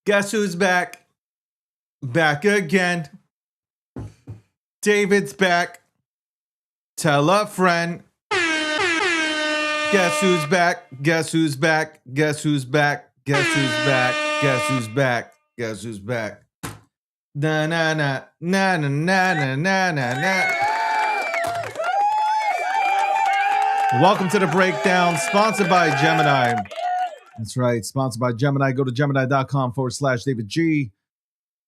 Guess who's back? Back again. David's back. Tell a friend. Guess who's back? Guess who's back? Guess who's back? Guess who's back? Guess who's back? Guess who's back? Na na na na na na na na na. Welcome to the breakdown, sponsored by Gemini. That's right, sponsored by Gemini. Go to Gemini.com/David G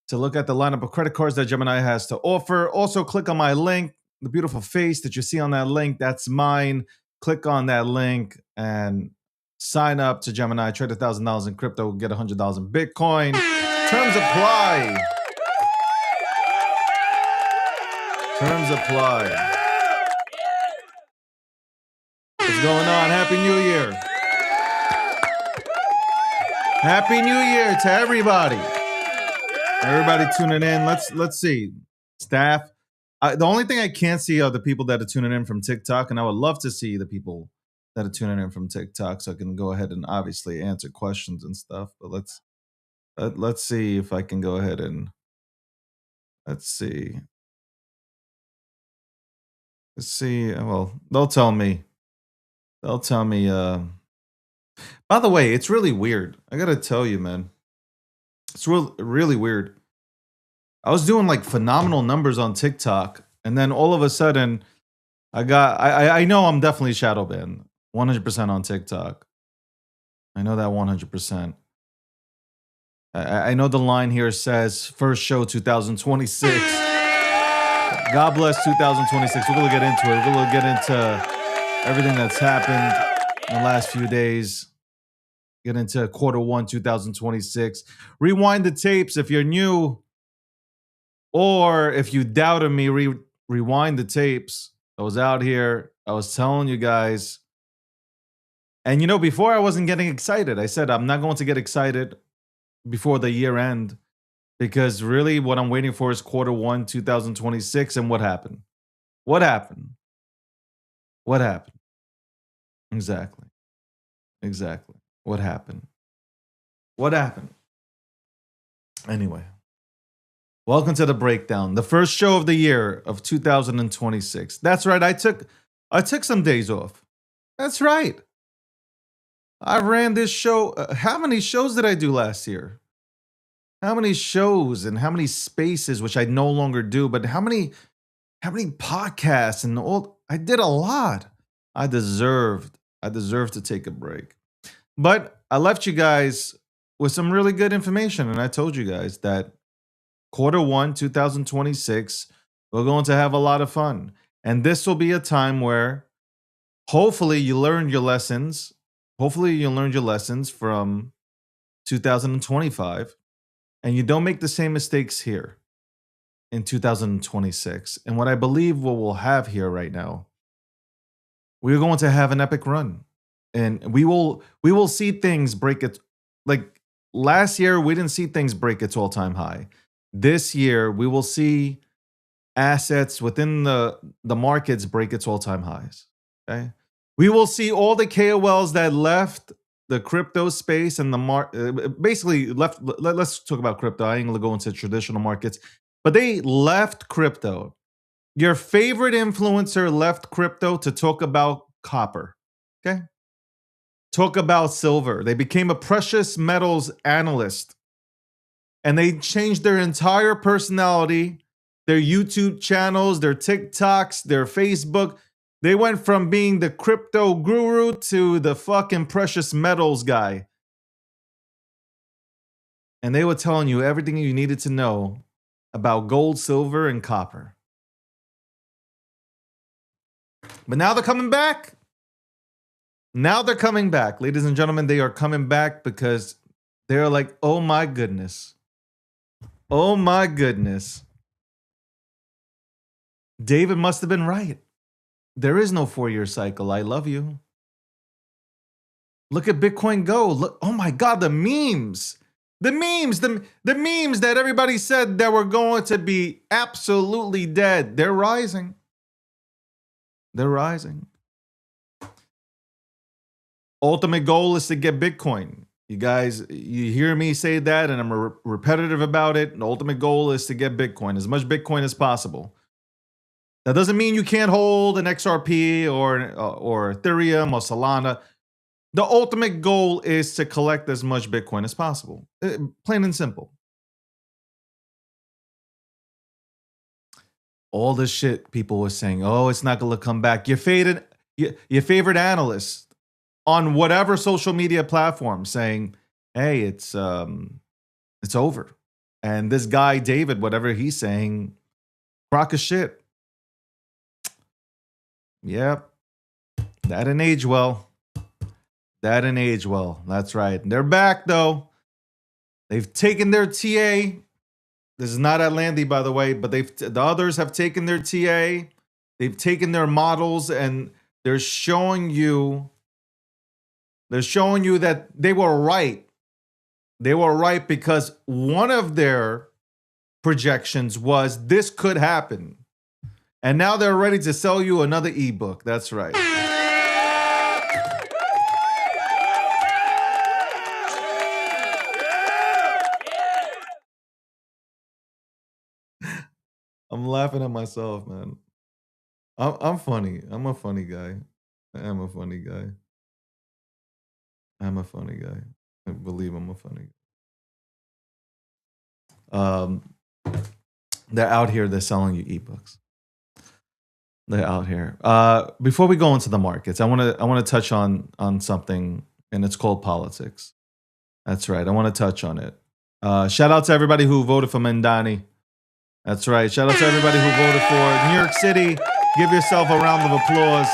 to look at the lineup of credit cards that Gemini has to offer. Also, click on my link, the beautiful face that you see on that link. That's mine. Click on that link and sign up to Gemini. Trade $1,000 in crypto, get $100 in Bitcoin. Terms apply. Terms apply. What's going on? Happy New Year. Happy New Year to everybody. Everybody tuning in. Let's see. Staff. The only thing I can't see are the people that are tuning in from TikTok, and I would love to see the people that are tuning in from TikTok so I can go ahead and obviously answer questions and stuff. But let's see if I can go ahead and let's see. Let's see. Well, they'll tell me. They'll tell me. By the way, it's really weird. I gotta tell you, man. It's really weird. I was doing like phenomenal numbers on TikTok, and then all of a sudden, I know I'm definitely shadow banned, 100% on TikTok. I know that 100%. I know the line here says first show 2026. God bless 2026. We're gonna get into it. We're gonna get into everything that's happened in the last few days. Get into Q1 2026. Rewind the tapes if you're new, or if you doubted me, rewind the tapes. I was out here. I was telling you guys. And you know, before I wasn't getting excited. I said I'm not going to get excited before the year end, because really what I'm waiting for is Q1 2026. And what happened? What happened? What happened? Exactly. What happened? What happened? Anyway, welcome to the breakdown, the first show of the year of 2026. That's right. I took some days off. That's right. I ran this show. How many shows did I do last year? How many shows and how many spaces, which I no longer do, but how many podcasts and all? I did a lot. I deserved to take a break. But I left you guys with some really good information, and I told you guys that Q1 2026, we're going to have a lot of fun. And this will be a time where hopefully you learned your lessons. Hopefully you learned your lessons from 2025, and you don't make the same mistakes here in 2026. And what I believe what we'll have here right now, we're going to have an epic run. And we will see things break it. Like last year, we didn't see things break its all-time high. This year, we will see assets within the markets break its all-time highs. Okay, we will see all the KOLs that left the crypto space and the basically left. Let's talk about crypto. I ain't gonna go into traditional markets, but they left crypto. Your favorite influencer left crypto to talk about copper. Okay. Talk about silver. They became a precious metals analyst, and they changed their entire personality, their YouTube channels, their TikToks, their Facebook. They went from being the crypto guru to the fucking precious metals guy. And they were telling you everything you needed to know about gold, silver, and copper. But now they're coming back. Now they're coming back. Ladies and gentlemen, they are coming back because they're like, oh my goodness. Oh my goodness. David must have been right. There is no 4-year cycle. I love you. Look at Bitcoin go. Look, oh my God, the memes. The memes that everybody said that were going to be absolutely dead. They're rising. They're rising. Ultimate goal is to get Bitcoin. You guys, you hear me say that, and I'm repetitive about it. The ultimate goal is to get Bitcoin, as much Bitcoin as possible. That doesn't mean you can't hold an XRP or Ethereum or Solana. The ultimate goal is to collect as much Bitcoin as possible. Plain and simple. All this shit people were saying, oh, it's not going to come back. Your favorite analyst on whatever social media platform saying, hey, it's over. And this guy, David, whatever he's saying, crock of shit. Yep. That didn't age well. That didn't age well. That's right. They're back, though. They've taken their TA. This is not Atlanti, by the way, but the others have taken their TA. They've taken their models, and they're showing you that they were right. They were right because one of their projections was this could happen. And now they're ready to sell you another ebook. That's right. I'm laughing at myself, man. I'm funny. I'm a funny guy. I'm a funny guy. I'm a funny guy. I believe I'm a funny guy. They're out here. They're selling you ebooks. They're out here. Before we go into the markets, I want to touch on something, and it's called politics. That's right. I want to touch on it. Shout out to everybody who voted for Mamdani. That's right. Shout out to everybody who voted for New York City. Give yourself a round of applause.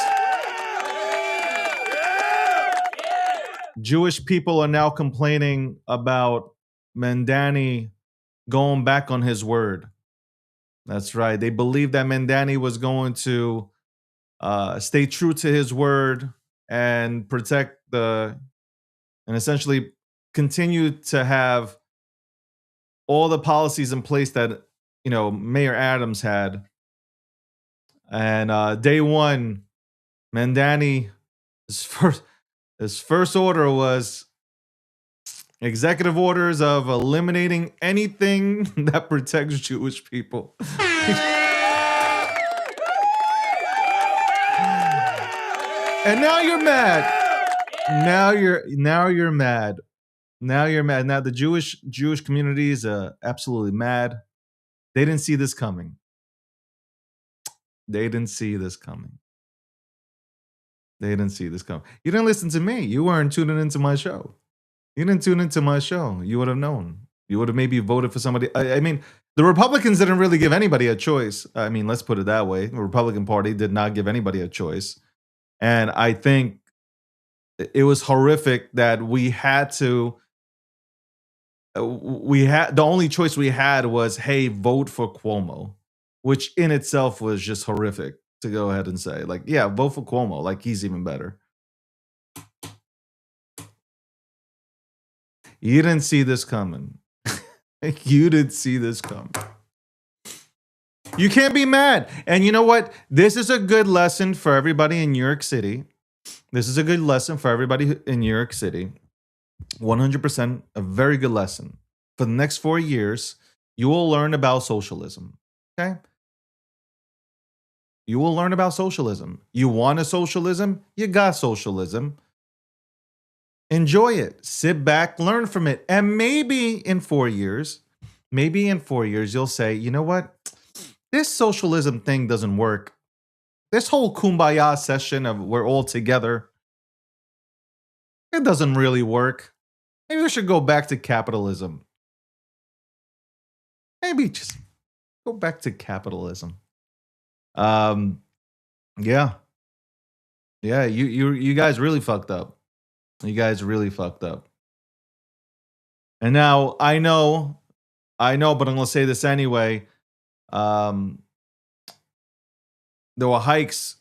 Jewish people are now complaining about Mamdani going back on his word. That's right. They believe that Mamdani was going to stay true to his word and protect and essentially continue to have all the policies in place that Mayor Adams had. And day one, Mamdani, his first order was executive orders of eliminating anything that protects Jewish people. And now you're mad. Now you're mad. Now you're mad. Now the Jewish community is absolutely mad. They didn't see this coming. They didn't see this coming. They didn't see this coming. You didn't listen to me. You weren't tuning into my show. You didn't tune into my show. You would have known. You would have maybe voted for somebody. I mean, the Republicans didn't really give anybody a choice. I mean, let's put it that way. The Republican Party did not give anybody a choice. And I think it was horrific that we had to. The only choice we had was, hey, vote for Cuomo, which in itself was just horrific to go ahead and say. Like, yeah, vote for Cuomo. Like, he's even better. You didn't see this coming. You didn't see this coming. You can't be mad. And you know what? This is a good lesson for everybody in New York City. This is a good lesson for everybody in New York City. 100% a very good lesson. For the next 4 years, you will learn about socialism. Okay? You will learn about socialism. You want a socialism? You got socialism. Enjoy it. Sit back, learn from it. And maybe in 4 years, you'll say, you know what? This socialism thing doesn't work. This whole kumbaya session of we're all together, it doesn't really work. Maybe we should go back to capitalism. Maybe just go back to capitalism. Yeah. Yeah, you guys really fucked up. You guys really fucked up. And now I know, but I'm gonna say this anyway. There were hikes.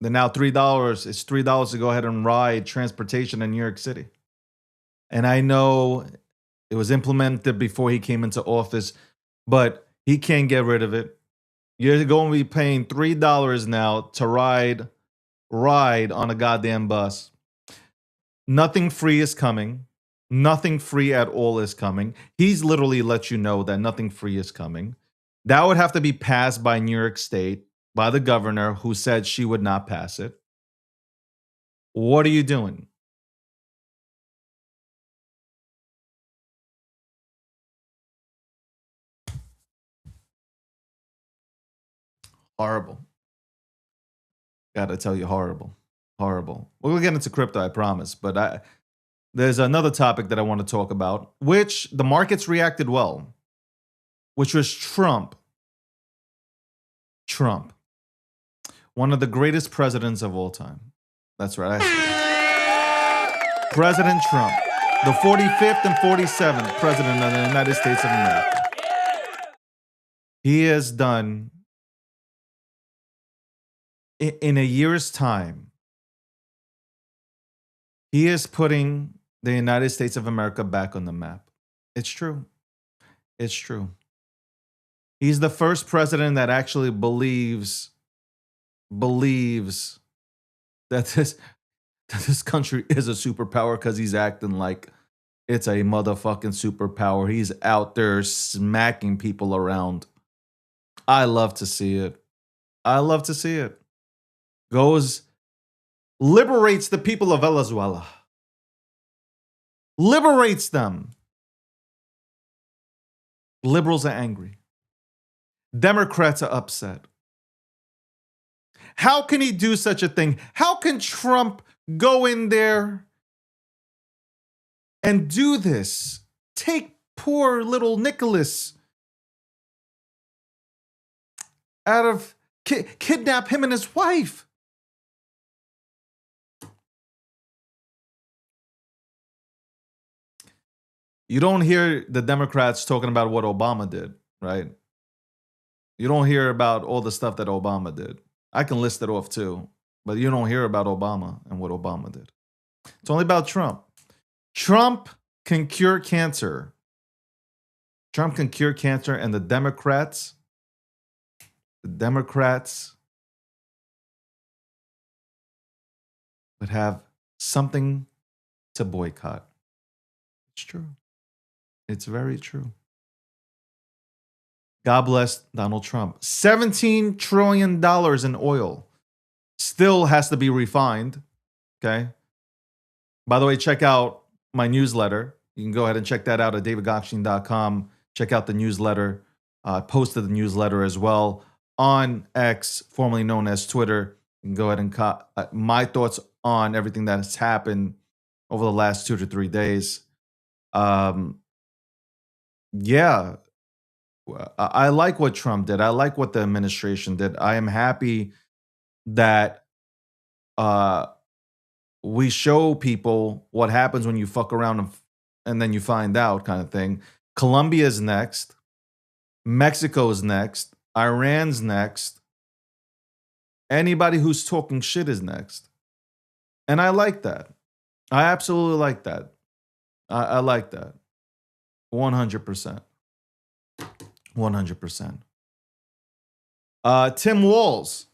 They're now $3. It's $3 to go ahead and ride transportation in New York City. And I know it was implemented before he came into office, but he can't get rid of it. You're going to be paying $3 now to ride on a goddamn bus. Nothing free is coming. Nothing free at all is coming. He's literally let you know that nothing free is coming. That would have to be passed by New York State, by the governor who said she would not pass it. What are you doing? Horrible. Gotta tell you, horrible. Horrible. We'll get into crypto, I promise. But there's another topic that I want to talk about, which the markets reacted well, which was Trump. Trump. One of the greatest presidents of all time. That's right. President Trump. The 45th and 47th president of the United States of America. He has done, in a year's time, he is putting the United States of America back on the map. It's true. It's true. He's the first president that actually believes that this country is a superpower because he's acting like it's a motherfucking superpower. He's out there smacking people around. I love to see it. I love to see it. Liberates the people of Venezuela. Liberates them. Liberals are angry. Democrats are upset. How can he do such a thing? How can Trump go in there and do this? Take poor little Nicholas out of, kidnap him and his wife. You don't hear the Democrats talking about what Obama did, right? You don't hear about all the stuff that Obama did. I can list it off too, but you don't hear about Obama and what Obama did. It's only about Trump. Trump can cure cancer. Trump can cure cancer, and the Democrats would have something to boycott. It's true. It's very true. God bless Donald Trump. $17 trillion in oil still has to be refined. Okay. By the way, check out my newsletter. You can go ahead and check that out at davidgokshin.com. Check out the newsletter. I posted the newsletter as well on X, formerly known as Twitter. You can go ahead and my thoughts on everything that has happened over the last 2 to 3 days. Yeah, I like what Trump did. I like what the administration did. I am happy that we show people what happens when you fuck around and then you find out, kind of thing. Colombia's next. Mexico's next. Iran's next. Anybody who's talking shit is next. And I like that. I absolutely like that. I like that. 100%. 100%. Tim Walz.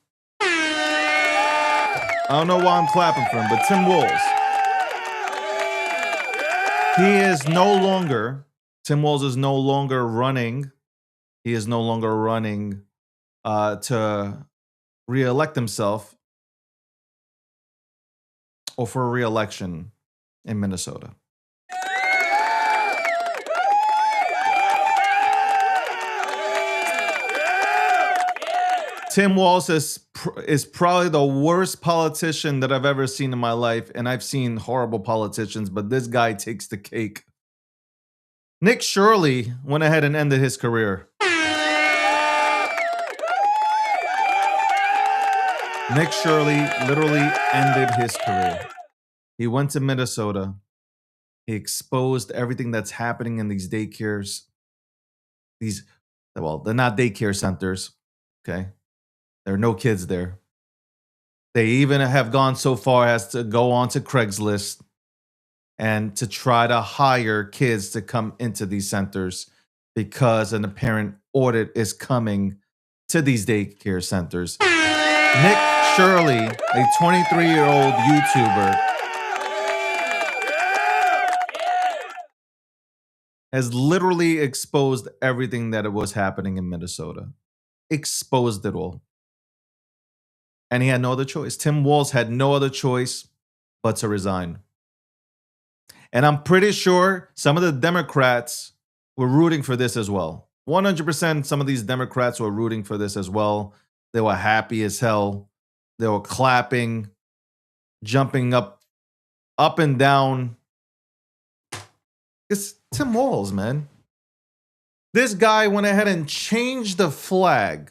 I don't know why I'm clapping for him, but Tim Walz. Tim Walz is no longer running. He is no longer running to re-elect himself or for a re-election in Minnesota. Tim Walz is probably the worst politician that I've ever seen in my life, and I've seen horrible politicians, but this guy takes the cake. Nick Shirley went ahead and ended his career. Nick Shirley literally ended his career. He went to Minnesota. He exposed everything that's happening in these daycares. They're not daycare centers, okay? There are no kids there. They even have gone so far as to go on to Craigslist and to try to hire kids to come into these centers because an apparent audit is coming to these daycare centers. Nick Shirley, a 23-year-old YouTuber, has literally exposed everything that was happening in Minnesota. Exposed it all. And he had no other choice. Tim Walz had no other choice but to resign. And I'm pretty sure some of the Democrats were rooting for this as well. 100% some of these Democrats were rooting for this as well. They were happy as hell. They were clapping, jumping up and down. It's Tim Walz, man. This guy went ahead and changed the flag.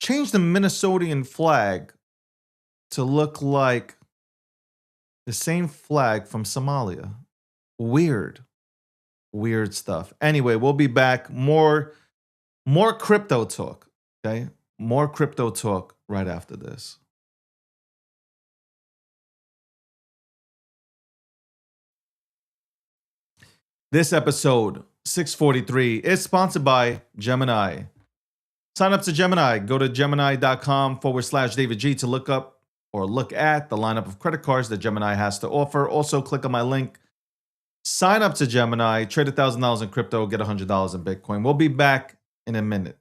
Changed the Minnesotan flag to look like the same flag from Somalia. Weird. Weird stuff. Anyway, we'll be back. More crypto talk. Okay? More crypto talk right after this. This episode, 643, is sponsored by Gemini. Sign up to Gemini. Go to gemini.com/David G to look up or look at the lineup of credit cards that Gemini has to offer. Also, click on my link. Sign up to Gemini. Trade $1,000 in crypto. Get $100 in Bitcoin. We'll be back in a minute.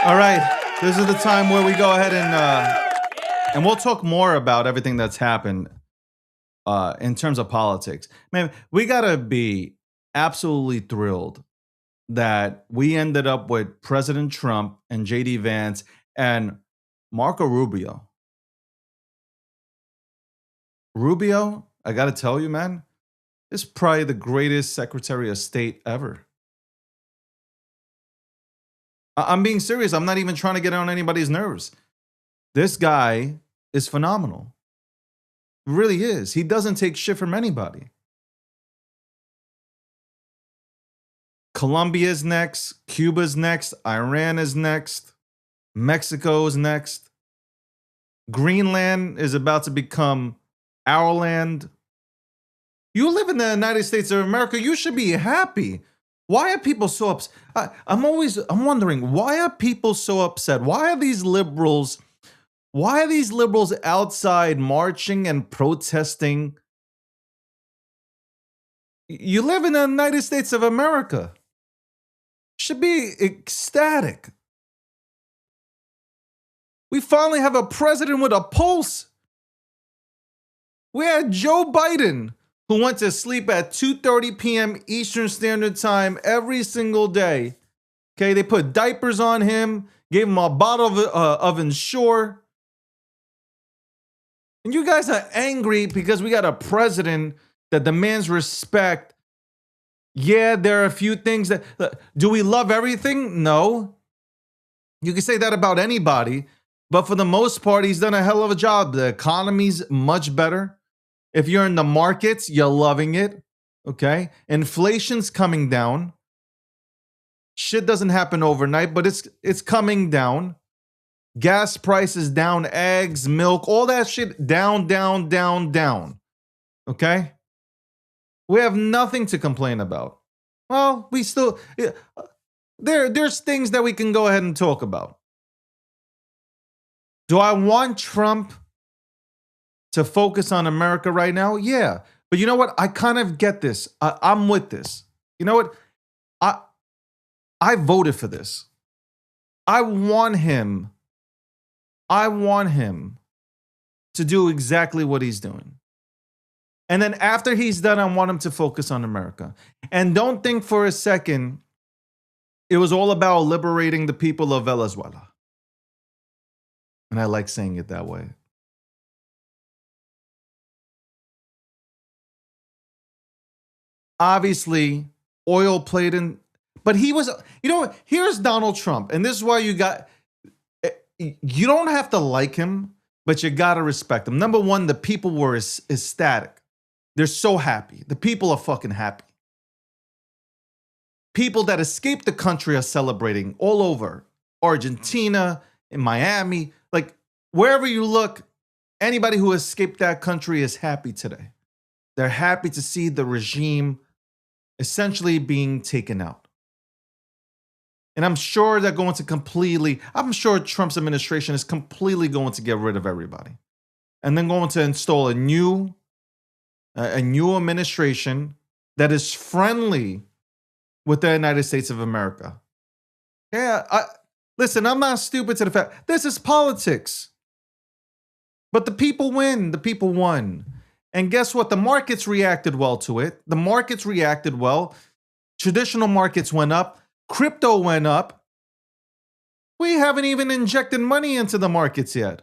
All right, this is the time where we go ahead and we'll talk more about everything that's happened in terms of politics. Man, we gotta be absolutely thrilled that we ended up with President Trump and JD Vance and Marco Rubio. Rubio, I gotta tell you, man, is probably the greatest Secretary of State ever. I'm being serious. I'm not even trying to get on anybody's nerves. This guy is phenomenal. Really is. He doesn't take shit from anybody. Colombia's next, Cuba's next, Iran is next, Mexico's next. Greenland is about to become our land. You live in the United States of America, you should be happy. Why are people so upset? I'm wondering, why are people so upset? Why are these liberals outside marching and protesting? You live in the United States of America. Should be ecstatic. We finally have a president with a pulse. We had Joe Biden, who went to sleep at 2:30 p.m. Eastern Standard Time every single day. Okay, they put diapers on him, gave him a bottle of Ensure. And you guys are angry because we got a president that demands respect. Yeah, there are a few things that... Do we love everything? No. You can say that about anybody. But for the most part, he's done a hell of a job. The economy's much better. If you're in the markets, you're loving it. Okay? Inflation's coming down. Shit doesn't happen overnight, but it's coming down. Gas prices down, eggs, milk, all that shit down, down, down, down. Okay? We have nothing to complain about. Well, we still... There's things that we can go ahead and talk about. Do I want Trump to focus on America right now? Yeah. But you know what? I kind of get this. I'm with this. You know what? I voted for this. I want him to do exactly what he's doing. And then after he's done, I want him to focus on America. And don't think for a second it was all about liberating the people of Venezuela. And I like saying it that way. Obviously, oil played in, but he was, you know, here's Donald Trump. And this is why you don't have to like him, but you got to respect him. Number one, the people were ecstatic. They're so happy. The people are fucking happy. People that escaped the country are celebrating all over. Argentina, in Miami, like wherever you look, anybody who escaped that country is happy today. They're happy to see the regime essentially being taken out. And I'm sure they're going to I'm sure Trump's administration is completely going to get rid of everybody. And then going to install a new administration that is friendly with the United States of America. Yeah, listen, I'm not stupid to the fact this is politics. But the people win. The people won. And guess what? The markets reacted well to it. The markets reacted well. Traditional markets went up. Crypto went up. We haven't even injected money into the markets yet.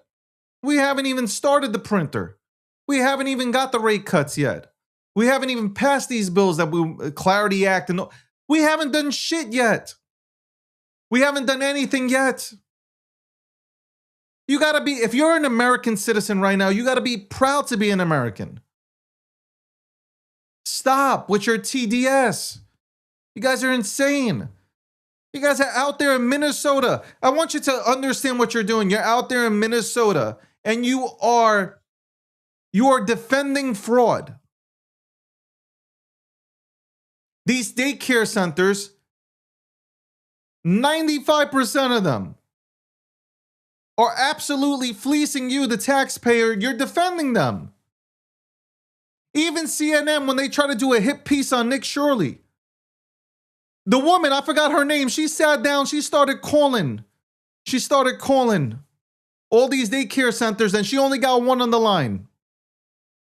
We haven't even started the printer. We haven't even got the rate cuts yet. We haven't even passed these bills that Clarity Act and we haven't done shit yet. We haven't done anything yet. You gotta be, if you're an American citizen right now, you gotta be proud to be an American. Stop with your TDS. You guys are insane. You guys are out there in Minnesota. I want you to understand what you're doing. You're out there in Minnesota and you are defending fraud. These daycare centers, 95% of them are absolutely fleecing you, the taxpayer. You're defending them. Even CNN, when they try to do a hit piece on Nick Shirley, the woman, I forgot her name, she sat down, she started calling She started calling all these daycare centers, and she only got one on the line.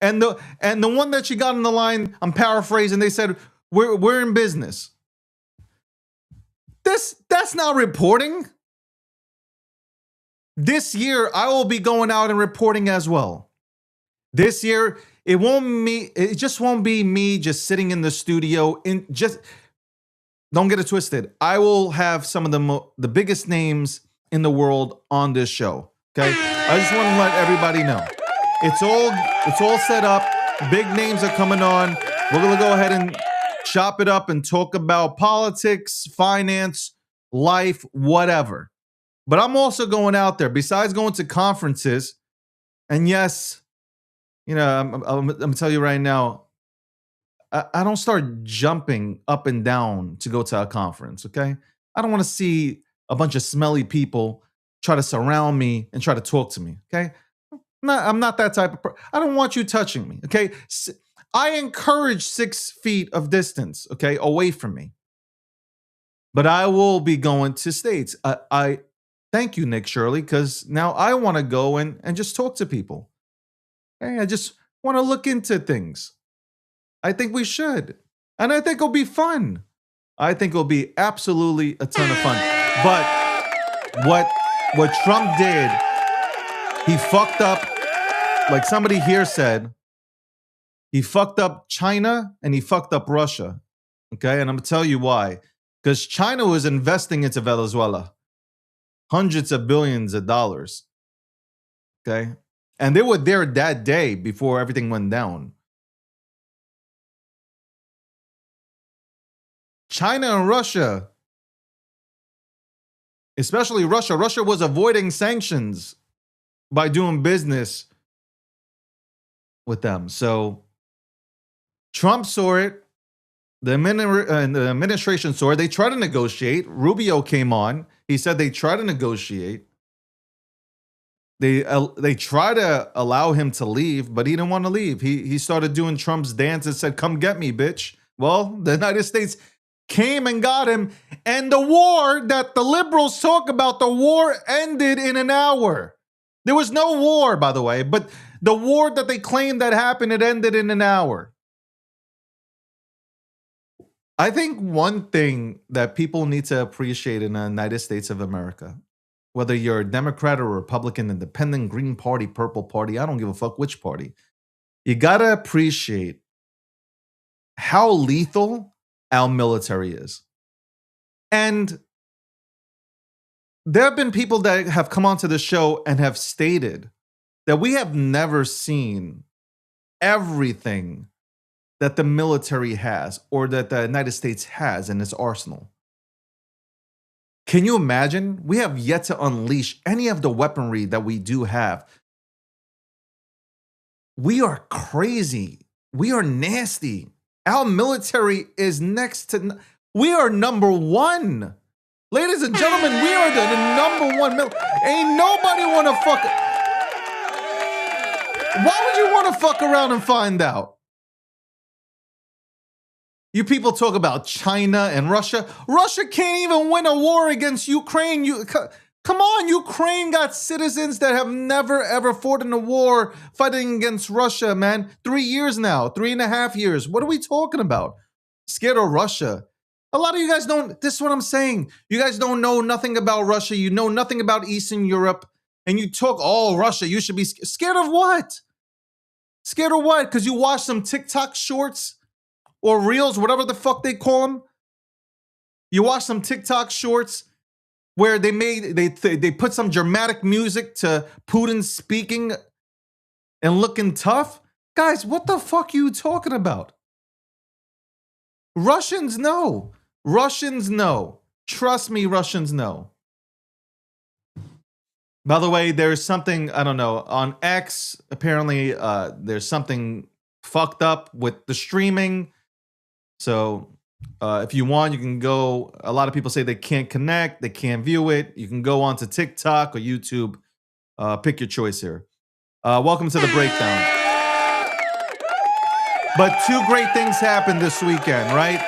And the one that she got on the line, I'm paraphrasing, they said, we're in business. That's not reporting. This year, I will be going out and reporting as well. This year, it just won't be me just sitting in the studio. Don't get it twisted. I will have some of the biggest names in the world on this show. Okay, I just want to let everybody know it's all set up. Big names are coming on. We're gonna go ahead and chop it up and talk about politics, finance, life, whatever. But I'm also going out there, besides going to conferences, and yes, I'm gonna tell you right now, I don't start jumping up and down to go to a conference, okay? I don't want to see a bunch of smelly people try to surround me and try to talk to me, okay? I'm not that type of person. I don't want you touching me, okay? I encourage 6 feet of distance, okay, away from me. But I will be going to states. I thank you, Nick Shirley, because now I want to go and just talk to people. Okay? I just want to look into things. I think we should. And I think it'll be fun. I think it'll be absolutely a ton of fun. But what Trump did, he fucked up, like somebody here said, he fucked up China and he fucked up Russia. Okay, and I'm gonna tell you why. Because China was investing into Venezuela hundreds of billions of dollars. Okay, and they were there that day before everything went down. China and Russia, especially Russia was avoiding sanctions by doing business with them. So Trump saw it. The administration saw it. They tried to negotiate. Rubio came on. He said they tried to negotiate. They tried to allow him to leave, but he didn't want to leave. He started doing Trump's dance and said, "Come get me, bitch." Well, the United States came and got him. And the war that the liberals talk about, the war ended in an hour. There was no war, by the way, but the war that they claimed that happened, it ended in an hour. I think one thing that people need to appreciate in the United States of America, whether you're a Democrat or Republican, Independent, Green Party, Purple Party, I don't give a fuck which party, you gotta appreciate how lethal our military is. And there have been people that have come onto the show and have stated that we have never seen everything that the military has or that the United States has in its arsenal. Can you imagine? We have yet to unleash any of the weaponry that we do have. We are crazy. We are nasty. Our military is next to, we are number one. Ladies and gentlemen, we are the number one. Ain't nobody want to fuck. Why would you want to fuck around and find out? You people talk about China and Russia. Russia can't even win a war against Ukraine. Come on, Ukraine got citizens that have never ever fought in a war fighting against Russia, man. 3 years now, 3.5 years. What are we talking about? Scared of Russia. A lot of you guys don't, this is what I'm saying. You guys don't know nothing about Russia. You know nothing about Eastern Europe. And you talk, oh, Russia, you should be scared of what? Scared of what? Because you watch some TikTok shorts or reels, whatever the fuck they call them. You watch some TikTok shorts where they put some dramatic music to Putin speaking and looking tough. Guys, what the fuck are you talking about? Russians know. Russians know. Trust me, Russians know. By the way, there's something, I don't know, on X, apparently there's something fucked up with the streaming. So if you want, you can go. A lot of people say they can't connect, they can't view it. You can go onto TikTok or YouTube. Pick your choice here. Welcome to the breakdown. But 2 great things happened this weekend, right?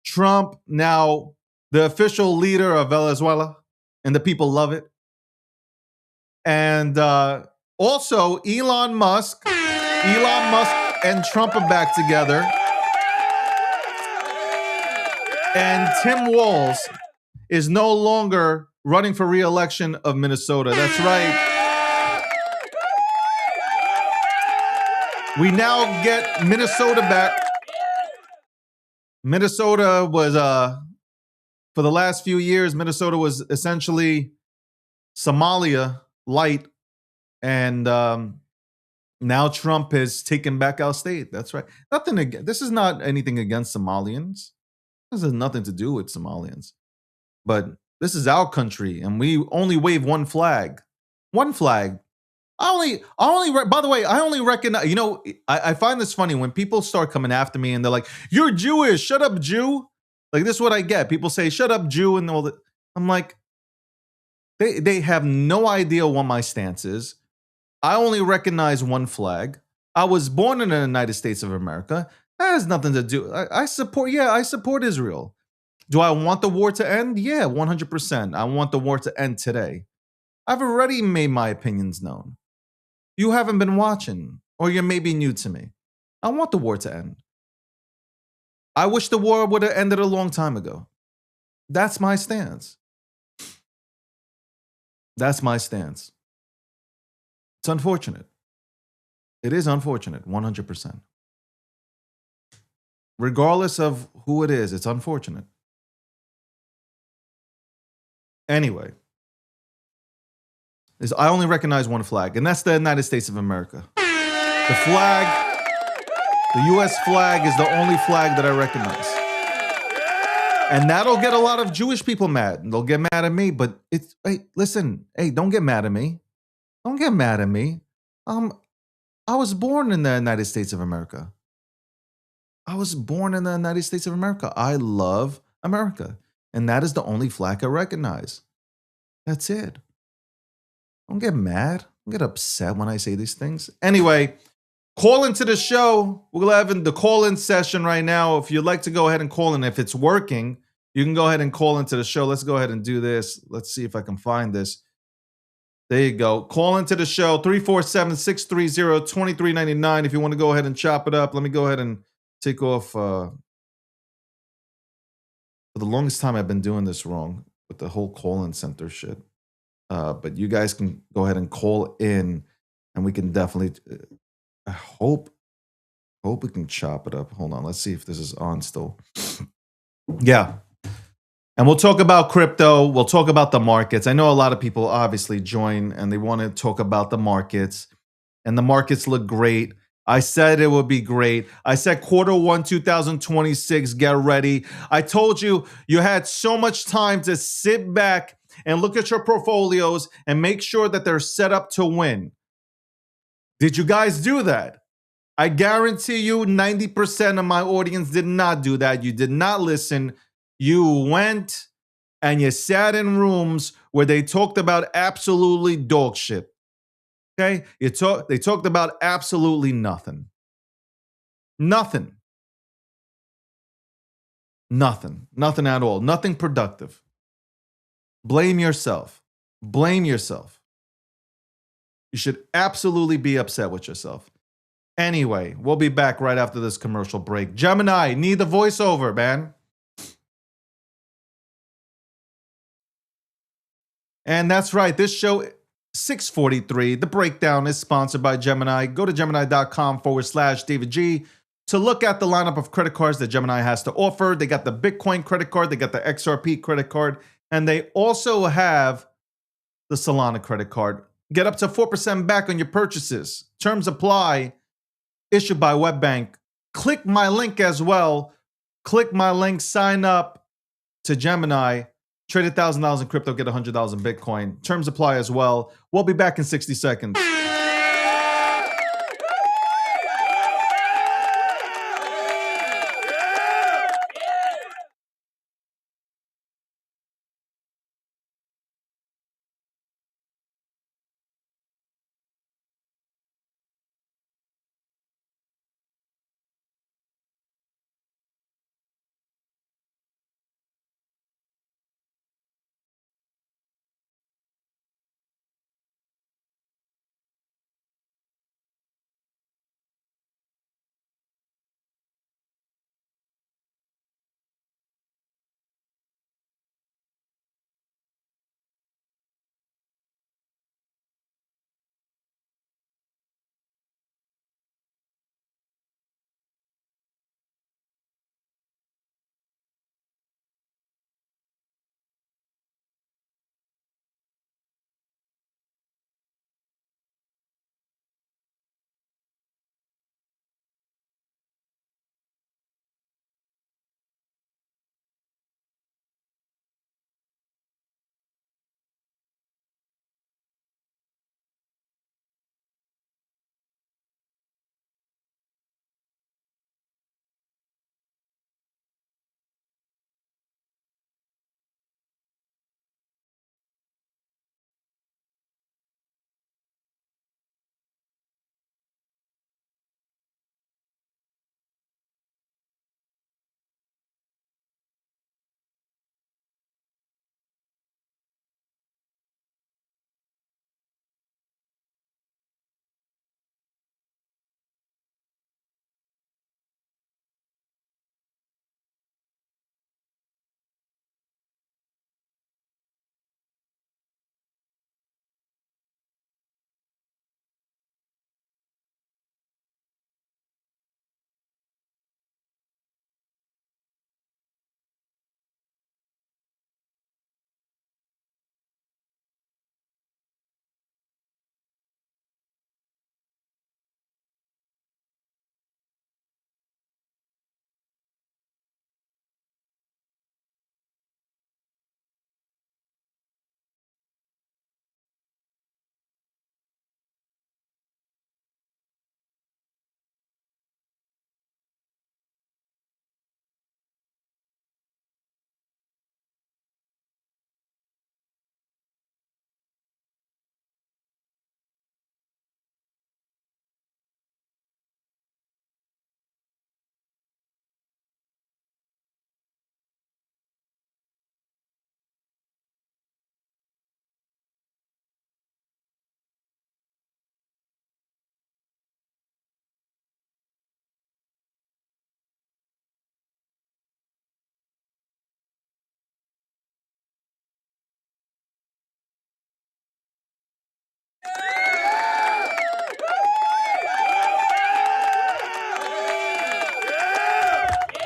Trump now the official leader of Venezuela, and the people love it. And also, Elon Musk and Trump are back together. And Tim Walz is no longer running for re-election of Minnesota. That's right. We now get Minnesota back. Minnesota was, for the last few years, Minnesota was essentially Somalia light. And now Trump has taken back our state. That's right. Nothing against, this is not anything against Somalians. This has nothing to do with Somalians. But this is our country, and we only wave one flag. One flag. By the way, I only recognize, I find this funny when people start coming after me and they're like, you're Jewish, shut up, Jew. Like, this is what I get. People say, shut up, Jew, and all that. I'm like, they have no idea what my stance is. I only recognize one flag. I was born in the United States of America. That has nothing to do. I support Israel. Do I want the war to end? Yeah, 100%. I want the war to end today. I've already made my opinions known. You haven't been watching, or you're maybe new to me. I want the war to end. I wish the war would have ended a long time ago. That's my stance. That's my stance. It's unfortunate. It is unfortunate, 100%. Regardless of who it is, it's unfortunate. Anyway, I only recognize one flag, and that's the United States of America. The flag, the US flag, is the only flag that I recognize. And that'll get a lot of Jewish people mad. They'll get mad at me, but listen, don't get mad at me. Don't get mad at me. I was born in the United States of America. I was born in the United States of America. I love America. And that is the only flag I recognize. That's it. Don't get mad. Don't get upset when I say these things. Anyway, call into the show. We're having the call-in session right now. If you'd like to go ahead and call in, if it's working, you can go ahead and call into the show. Let's go ahead and do this. Let's see if I can find this. There you go. Call into the show, 347-630-2399. If you want to go ahead and chop it up, let me go ahead and take off. For the longest time, I've been doing this wrong with the whole call-in center shit. But you guys can go ahead and call in, and we can definitely. I hope we can chop it up. Hold on, let's see if this is on still. Yeah, and we'll talk about crypto. We'll talk about the markets. I know a lot of people obviously join, and they want to talk about the markets, and the markets look great. I said it would be great. I said Q1 2026, get ready. I told you had so much time to sit back and look at your portfolios and make sure that they're set up to win. Did you guys do that? I guarantee you 90% of my audience did not do that. You did not listen. You went and you sat in rooms where they talked about absolutely dog shit. Okay? They talked about absolutely nothing. Nothing. Nothing. Nothing at all. Nothing productive. Blame yourself. Blame yourself. You should absolutely be upset with yourself. Anyway, we'll be back right after this commercial break. Gemini, need the voiceover, man. And that's right. This show, 643, The Breakdown, is sponsored by Gemini. Go to Gemini.com/David G to look at the lineup of credit cards that Gemini has to offer. They got the Bitcoin credit card, they got the XRP credit card, and they also have the Solana credit card. Get up to 4% back on your purchases. Terms apply. Issued by WebBank. Click my link as well. Click my link, sign up to Gemini. Trade $1,000 in crypto, get $100 in Bitcoin. Terms apply as well. We'll be back in 60 seconds.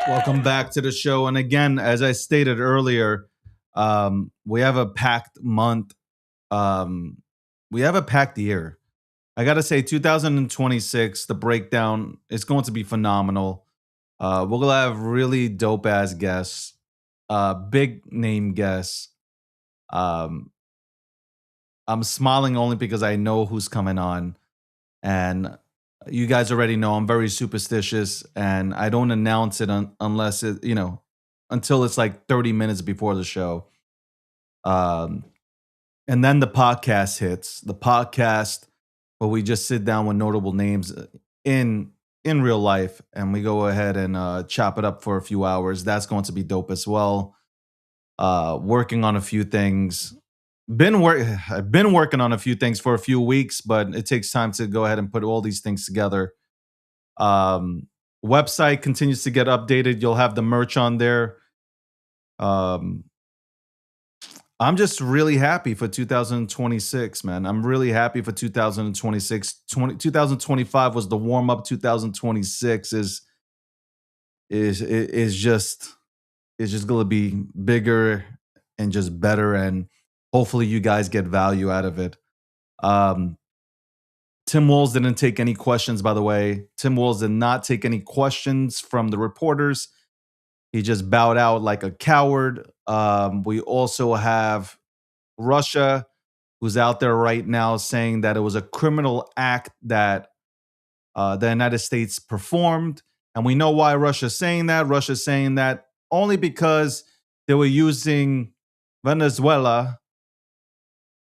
Welcome back to the show. And again, as I stated earlier, we have a packed month. Um, we have a packed year. I got to say, 2026, the breakdown is going to be phenomenal. We're going to have really dope ass guests, big name guests. Um, I'm smiling only because I know who's coming on. And you guys already know I'm very superstitious and I don't announce it unless it, until it's like 30 minutes before the show. Um, and then the podcast hits. The podcast where we just sit down with notable names in real life and we go ahead and chop it up for a few hours. That's going to be dope as well. Working on a few things. I've been working on a few things for a few weeks, but it takes time to go ahead and put all these things together. Website continues to get updated. You'll have the merch on there. I'm just really happy for 2026, man. I'm really happy for 2026. 2025 was the warm up. 2026 is just going to be bigger and just better, and hopefully you guys get value out of it. Tim Walz didn't take any questions, by the way. Tim Walz did not take any questions from the reporters. He just bowed out like a coward. We also have Russia, who's out there right now saying that it was a criminal act that the United States performed. And we know why Russia's saying that. Russia's saying that only because they were using Venezuela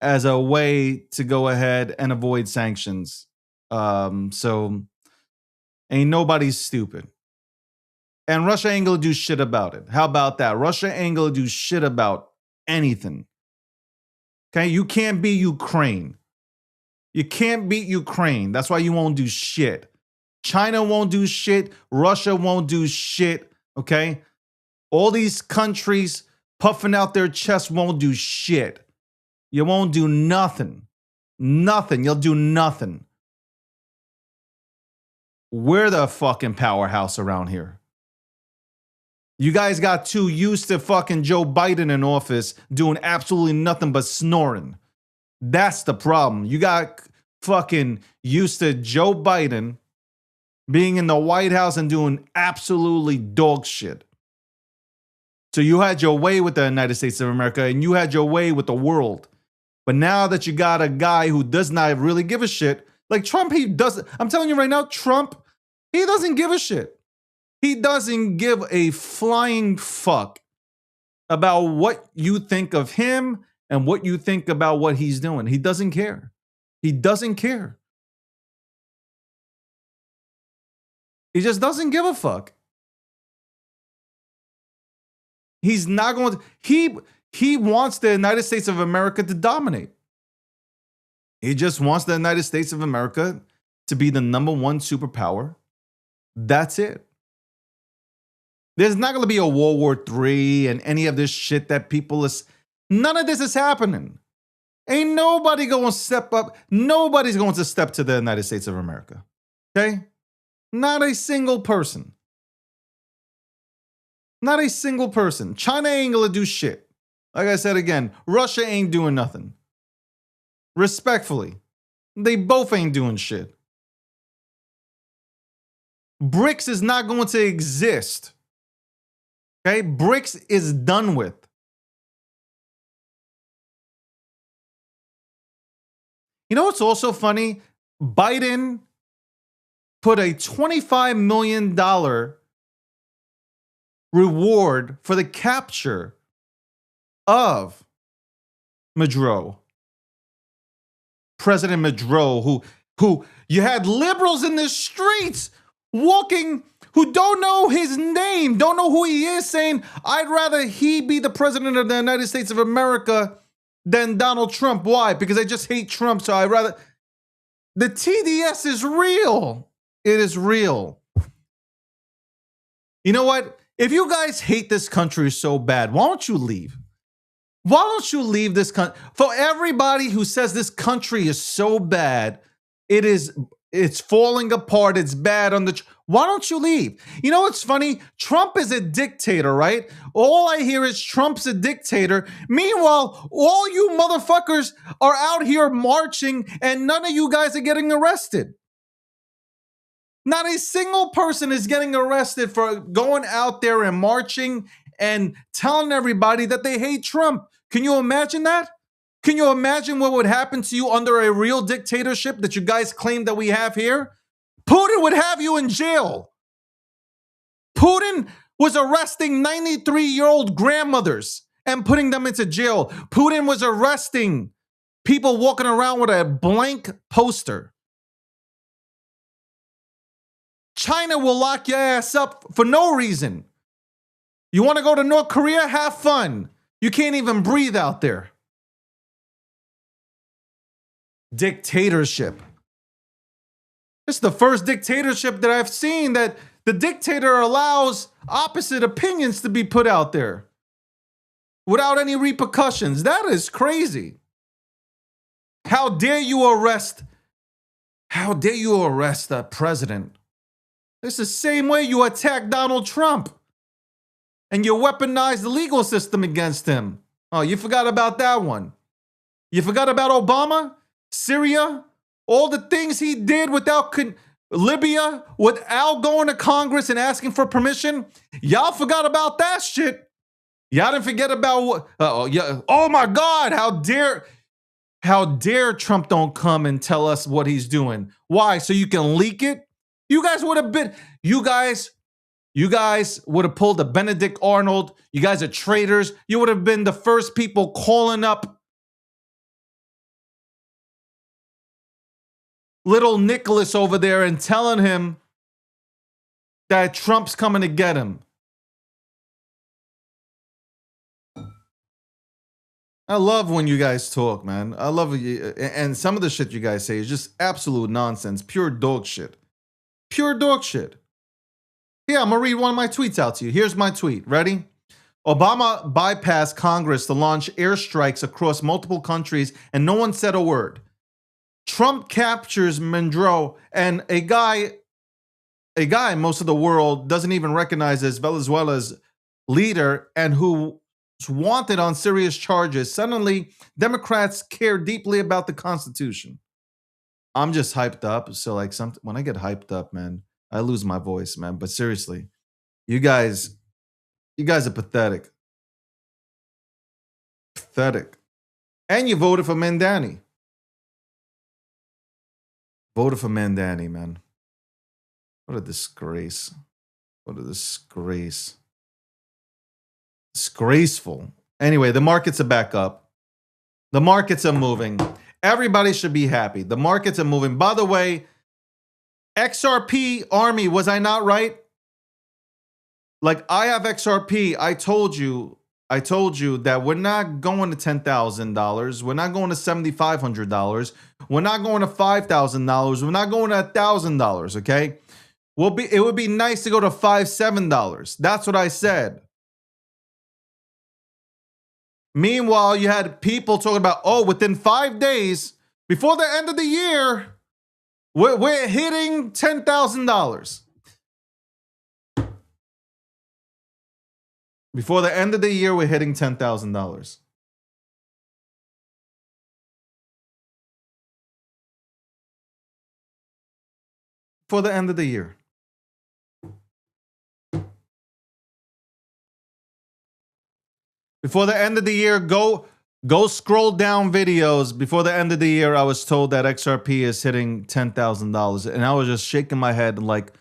as a way to go ahead and avoid sanctions. So ain't nobody stupid. And Russia ain't gonna do shit about it. How about that? Russia ain't gonna do shit about anything. Okay, you can't beat Ukraine. You can't beat Ukraine. That's why you won't do shit. China won't do shit. Russia won't do shit. Okay? All these countries puffing out their chests won't do shit. You won't do nothing. Nothing. You'll do nothing. We're the fucking powerhouse around here. You guys got too used to fucking Joe Biden in office doing absolutely nothing but snoring. That's the problem. You got fucking used to Joe Biden being in the White House and doing absolutely dog shit. So you had your way with the United States of America and you had your way with the world. But now that you got a guy who does not really give a shit, like Trump, he doesn't. I'm telling you right now, Trump, he doesn't give a shit. He doesn't give a flying fuck about what you think of him and what you think about what he's doing. He doesn't care. He doesn't care. He just doesn't give a fuck. He's not going to, he wants the United States of America to dominate. He just wants the United States of America to be the number one superpower. That's it. There's not going to be a World War III and any of this shit that people is. None of this is happening. Ain't nobody going to step up. Nobody's going to step to the United States of America. Okay? Not a single person. Not a single person. China ain't going to do shit. Like I said again, Russia ain't doing nothing. Respectfully, they both ain't doing shit. BRICS is not going to exist. Okay, BRICS is done with. You know what's also funny? Biden put a $25 million reward for the capture of Maduro. President Maduro, who you had liberals in the streets walking who don't know his name, don't know who he is, saying, I'd rather he be the president of the United States of America than Donald Trump. Why? Because I just hate Trump, so I'd rather. The TDS is real. It is real. You know what? If you guys hate this country so bad, why don't you leave? Why don't you leave this country? For everybody who says this country is so bad, it is It's falling apart. It's bad on the. Why don't you leave? You know what's funny? Trump is a dictator, right? All I hear is Trump's a dictator. Meanwhile, all you motherfuckers are out here marching, and none of you guys are getting arrested. Not a single person is getting arrested for going out there and marching and telling everybody that they hate Trump. Can you imagine that? Can you imagine what would happen to you under a real dictatorship that you guys claim that we have here? Putin would have you in jail. Putin was arresting 93-year-old grandmothers and putting them into jail. Putin was arresting people walking around with a blank poster. China will lock your ass up for no reason. You want to go to North Korea? Have fun. You can't even breathe out there. Dictatorship. This is the first dictatorship that I've seen that the dictator allows opposite opinions to be put out there without any repercussions. That is crazy. How dare you arrest a president? It's the same way you attack Donald Trump and you weaponize the legal system against him. Oh, you forgot about that one. You forgot about Obama, Syria, all the things he did without Libya, without going to Congress and asking for permission. Y'all forgot about that shit. Y'all didn't forget about what? Oh my God! How dare Trump don't come and tell us what he's doing? Why? So you can leak it? You guys would have been. You guys would have pulled a Benedict Arnold. You guys are traitors. You would have been the first people calling up little Nicholas over there and telling him that Trump's coming to get him. I love when you guys talk, man. I love it. And some of the shit you guys say is just absolute nonsense. Pure dog shit. Pure dog shit. Yeah, I'm going to read one of my tweets out to you. Here's my tweet. Ready? Obama bypassed Congress to launch airstrikes across multiple countries and no one said a word. Trump captures Maduro, and a guy most of the world doesn't even recognize as Venezuela's leader and who's wanted on serious charges. Suddenly, Democrats care deeply about the Constitution. I'm just hyped up. So like when I get hyped up, man, I lose my voice, man. But seriously, you guys are pathetic. Pathetic. And you voted for Mandani. Voted for Mandani, man. What a disgrace. What a disgrace. Disgraceful. Anyway, the markets are back up. The markets are moving. Everybody should be happy. The markets are moving. By the way, XRP Army, was I not right? Like, I have XRP. I told you that we're not going to $10,000. We're not going to $7,500. We're not going to $5,000. We're not going to $1,000. Okay, it would be nice to go to $5-7. That's what I said. Meanwhile, you had people talking about, oh, within 5 days before the end of the year, we're hitting $10,000. Before the end of the year, we're hitting $10,000. For the end of the year. Before the end of the year, go scroll down videos. Before the end of the year, I was told that XRP is hitting $10,000. And I was just shaking my head like,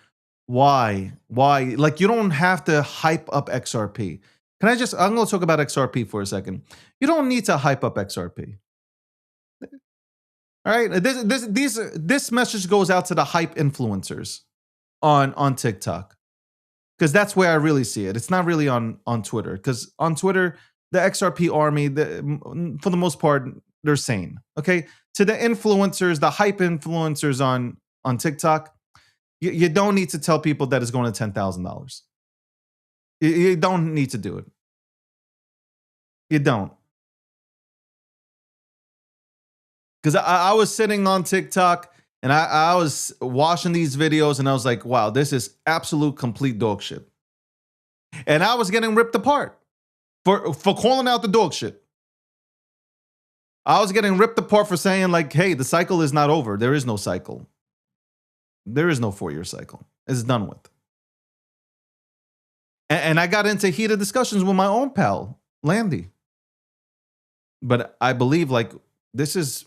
why? Why? Like, you don't have to hype up XRP. I'm going to talk about XRP for a second. You don't need to hype up XRP. All right? This message goes out to the hype influencers on TikTok. Because that's where I really see it. It's not really on Twitter. Because on Twitter, the XRP army, for the most part, they're sane. Okay? To the influencers, the hype influencers on TikTok, you don't need to tell people that it's going to $10,000. You don't need to do it. You don't. Because I was sitting on TikTok And I was watching these videos and I was like, wow, this is absolute complete dog shit. And I was getting ripped apart for calling out the dog shit. I was getting ripped apart for saying, like, hey, the cycle is not over. There is no cycle. There is no 4-year cycle. It's done with. And I got into heated discussions with my own pal, Landy. But I believe like this is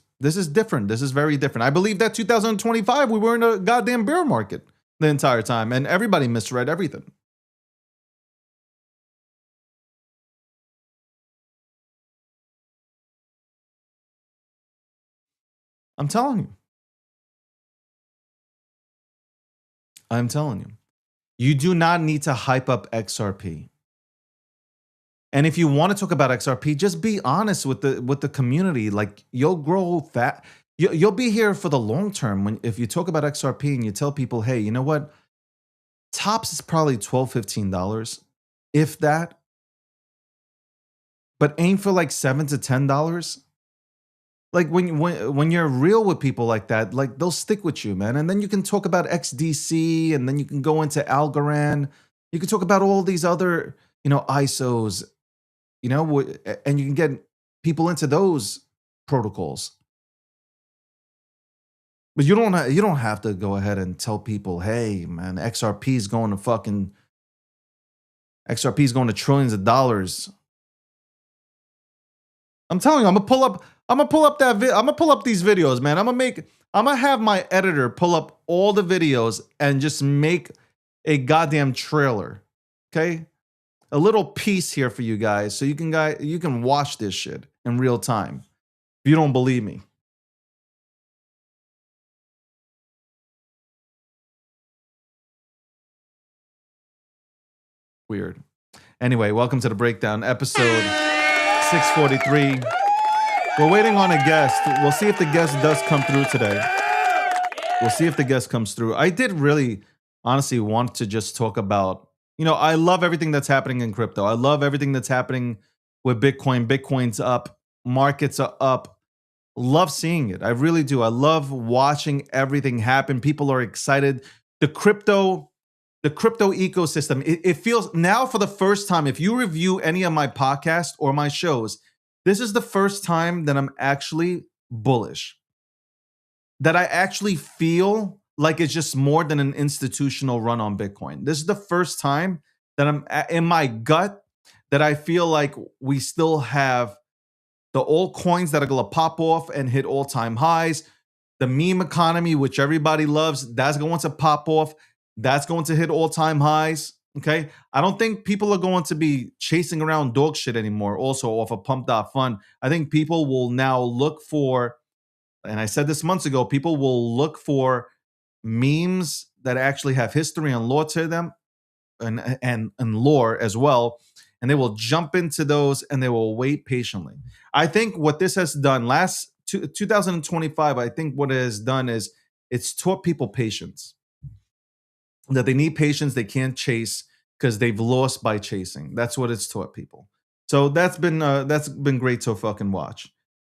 different. This is very different. I believe that 2025 we were in a goddamn bear market the entire time, and everybody misread everything. I'm telling you. I'm telling you. You do not need to hype up XRP. And if you want to talk about XRP, just be honest with the community. Like you'll grow fat. You'll be here for the long term. When if you talk about XRP and you tell people, hey, you know what? Tops is probably $12, $15, if that. But aim for like $7 to $10. Like when you're real with people like that, like they'll stick with you, man. And then you can talk about XDC, and then you can go into Algorand. You can talk about all these other, ISOs, and you can get people into those protocols. But you don't have to go ahead and tell people, hey, man, XRP is going to trillions of dollars. I'm telling you, I'm gonna pull up I'm gonna pull up these videos, man. I'm gonna have my editor pull up all the videos and just make a goddamn trailer. Okay? A little piece here for you guys so you can watch this shit in real time. If you don't believe me. Weird. Anyway, welcome to the breakdown, episode 643. We're waiting on a guest. We'll see if the guest does come through today. We'll see if the guest comes through. I did really, honestly, want to just talk about, I love everything that's happening in crypto. I love everything that's happening with Bitcoin. Bitcoin's up. Markets are up. Love seeing it. I really do. I love watching everything happen. People are excited. The crypto ecosystem, it feels now for the first time, if you review any of my podcasts or my shows, this is the first time that I'm actually bullish. That I actually feel like it's just more than an institutional run on Bitcoin. This is the first time that I'm in my gut that I feel like we still have the altcoins that are going to pop off and hit all-time highs. The meme economy, which everybody loves, that's going to pop off. That's going to hit all-time highs. Okay. I don't think people are going to be chasing around dog shit anymore, also off of Pump.Fun. I think people will now look for, and I said this months ago, people will look for memes that actually have history and lore to them and lore as well. And they will jump into those and they will wait patiently. I think what this has done 2025, I think what it has done is it's taught people patience. That they need patience, they can't chase because they've lost by chasing. That's what it's taught people. So that's been great to fucking watch.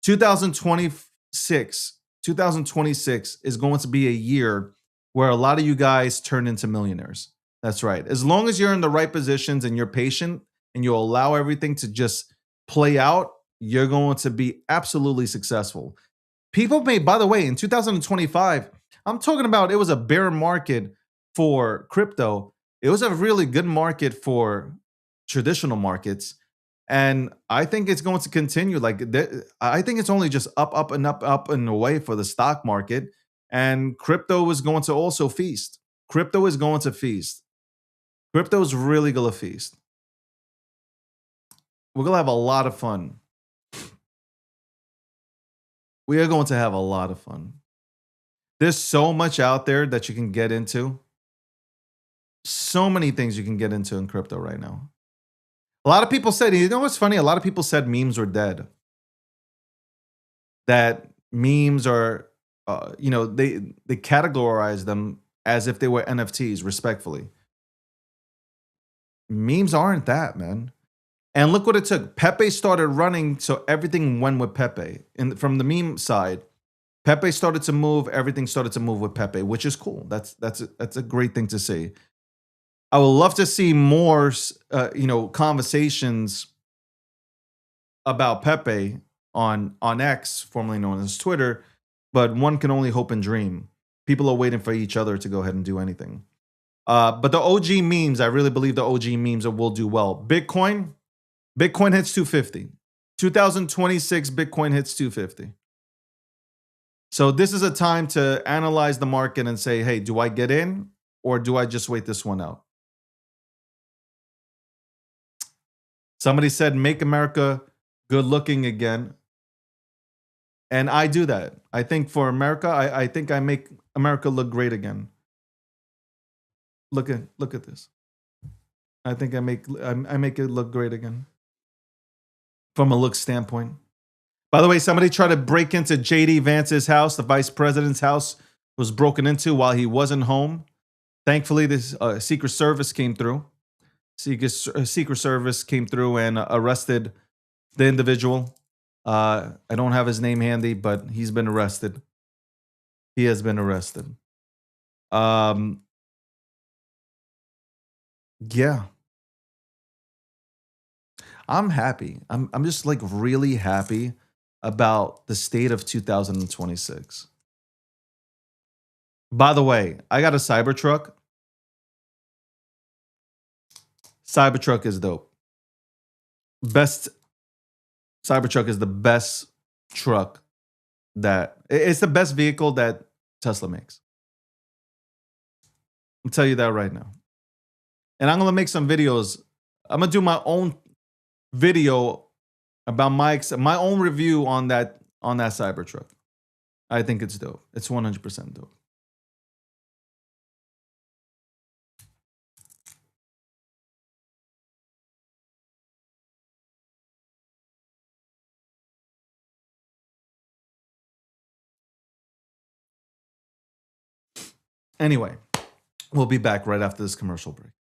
2026 is going to be a year where a lot of you guys turn into millionaires. That's right. As long as you're in the right positions and you're patient and you allow everything to just play out, you're going to be absolutely successful. People may, by the way, in 2025, I'm talking about it was a bear market for crypto. It was a really good market for traditional markets. And I think it's going to continue. I think it's only just up and away for the stock market. And crypto is going to also feast. Crypto is going to feast. Crypto is really going to feast. We're going to have a lot of fun. We are going to have a lot of fun. There's so much out there that you can get into. So many things you can get into in crypto right now. A lot of people said, you know what's funny? A lot of people said memes were dead. That memes are, they categorize them as if they were NFTs, respectfully. Memes aren't that, man. And look what it took. Pepe started running, so everything went with Pepe from the meme side. Pepe started to move. Everything started to move with Pepe, which is cool. That's a great thing to see. I would love to see more, conversations about Pepe on X, formerly known as Twitter. But one can only hope and dream. People are waiting for each other to go ahead and do anything. But the OG memes, I really believe the OG memes will do well. Bitcoin hits 250. 2026 Bitcoin hits 250. So this is a time to analyze the market and say, hey, do I get in or do I just wait this one out? Somebody said, make America good looking again. And I do that. I think for America, I think I make America look great again. Look at this. I think I make it look great again from a look standpoint. By the way, somebody tried to break into JD Vance's house. The vice president's house was broken into while he wasn't home. Thankfully, this Secret Service came through. Secret Service came through and arrested the individual. I don't have his name handy, but he's been arrested. He has been arrested. Yeah. I'm happy. I'm just like really happy about the state of 2026. By the way, I got a Cybertruck. Cybertruck is dope. Best Cybertruck is the best truck it's the best vehicle that Tesla makes. I'll tell you that right now. And I'm gonna make some videos. I'm gonna do my own video about my own review on that Cybertruck. I think it's dope. It's 100% dope. Anyway, we'll be back right after this commercial break.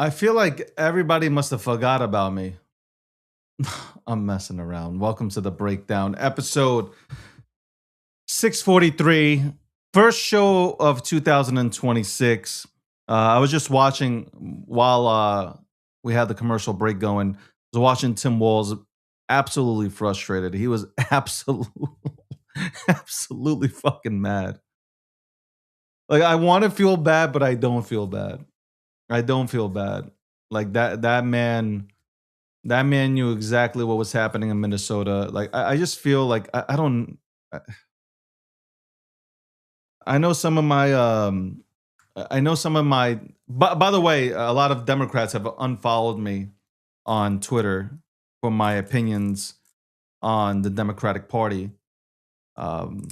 I feel like everybody must have forgot about me. I'm messing around. Welcome to the breakdown, episode 643, first show of 2026. I was just watching while we had the commercial break going. I was watching Tim Walz, absolutely frustrated. He was absolutely fucking mad. Like I want to feel bad, but I don't feel bad. I don't feel bad. Like that man knew exactly what was happening in Minnesota. Like I just feel like I don't. I know some of my I know some of my. By the way, a lot of Democrats have unfollowed me on Twitter for my opinions on the Democratic Party. Um,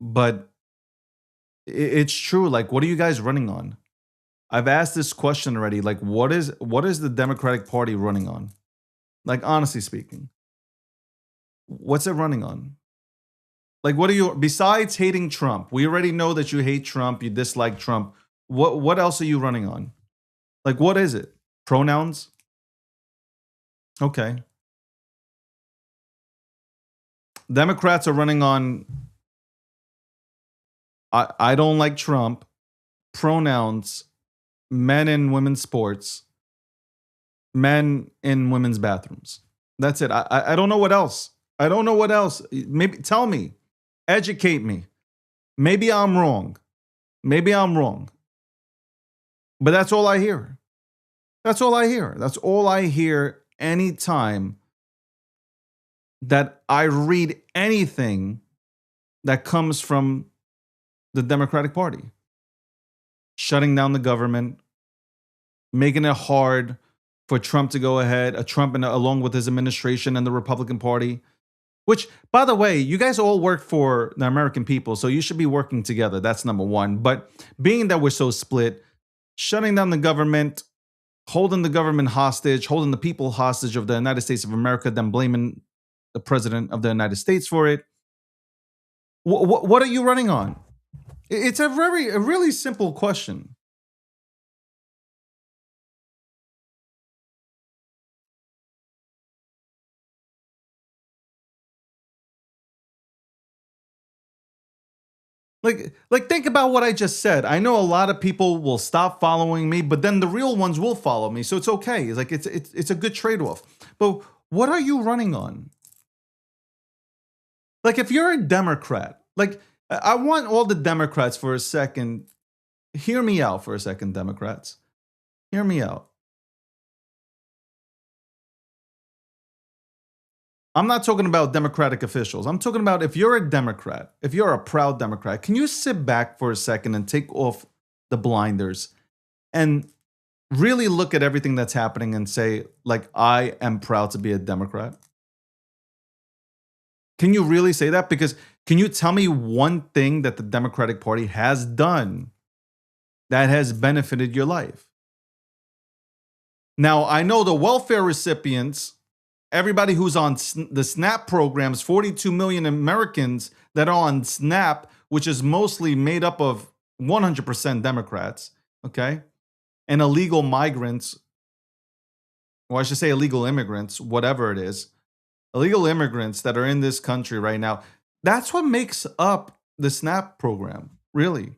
but it's true. Like, what are you guys running on? I've asked this question already. Like, what is the Democratic Party running on? Like, honestly speaking, what's it running on? Like, what are you besides hating Trump? We already know that you hate Trump, you dislike Trump. What else are you running on? Like, what is it? Pronouns? Okay. Democrats are running on I don't like Trump, pronouns, men in women's sports, men in women's bathrooms. That's it. I don't know what else. I don't know what else. Maybe tell me, educate me. Maybe I'm wrong. Maybe I'm wrong. But that's all I hear. That's all I hear. That's all I hear anytime that I read anything that comes from the Democratic Party. Shutting down the government, making it hard for Trump to go ahead, Trump and along with his administration and the Republican Party. Which, by the way, you guys all work for the American people, so you should be working together. That's number one. But being that we're so split, shutting down the government, holding the government hostage, holding the people hostage of the United States of America, then blaming the president of the United States for it. What are you running on? It's a really simple question. Like think about what I just said. I know a lot of people will stop following me, but then the real ones will follow me. So it's okay. It's like it's a good trade-off. But what are you running on? Like if you're a Democrat, like I want all the Democrats for a second. Hear me out for a second, Democrats. Hear me out. I'm not talking about Democratic officials. I'm talking about if you're a Democrat, if you're a proud Democrat, can you sit back for a second and take off the blinders and really look at everything that's happening and say, like, I am proud to be a Democrat? Can you really say that? Because can you tell me one thing that the Democratic Party has done that has benefited your life? Now, I know the welfare recipients, everybody who's on the SNAP programs, 42 million Americans that are on SNAP, which is mostly made up of 100% Democrats, okay? And illegal migrants, or I should say illegal immigrants, whatever it is, illegal immigrants that are in this country right now. That's what makes up the SNAP program, really.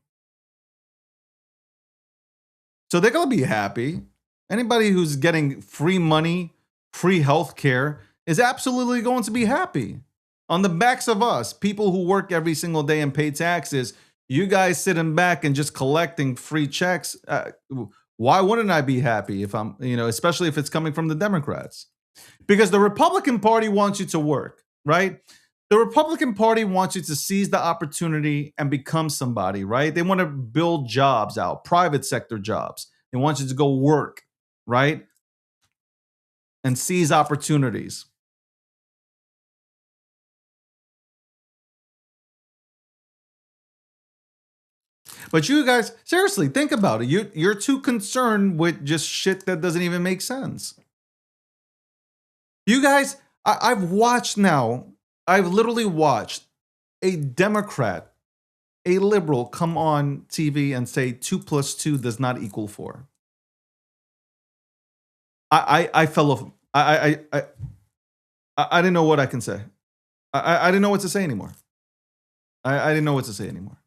So they're going to be happy. Anybody who's getting free money, free health care is absolutely going to be happy. On the backs of us, people who work every single day and pay taxes, you guys sitting back and just collecting free checks. Why wouldn't I be happy if I'm, especially if it's coming from the Democrats? Because the Republican Party wants you to work, right? The Republican Party wants you to seize the opportunity and become somebody, right? They want to build jobs out, private sector jobs. They want you to go work, right? And seize opportunities. But you guys, seriously, think about it. You're too concerned with just shit that doesn't even make sense. You guys, I've watched now, I've literally watched a Democrat, a liberal come on TV and say 2 plus 2 does not equal 4. I fell off. I didn't know what I can say. I didn't know what to say anymore. I didn't know what to say anymore.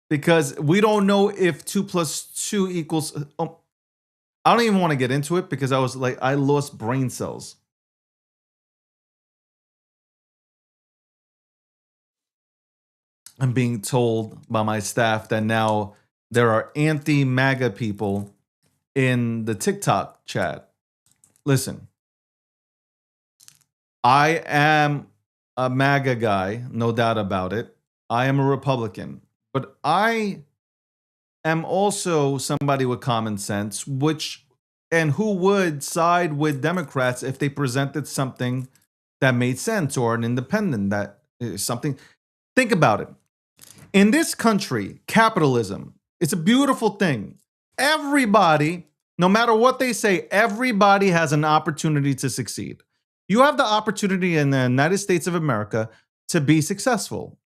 Because we don't know if 2 plus 2 equals. I don't even want to get into it because I was like, I lost brain cells. I'm being told by my staff that now there are anti MAGA people in the TikTok chat. Listen, I am a MAGA guy, no doubt about it. I am a Republican, but I am also somebody with common sense, and who would side with Democrats if they presented something that made sense, or an independent that is something. Think about it. In this country, capitalism, it's a beautiful thing. Everybody, no matter what they say, everybody has an opportunity to succeed. You have the opportunity in the United States of America to be successful.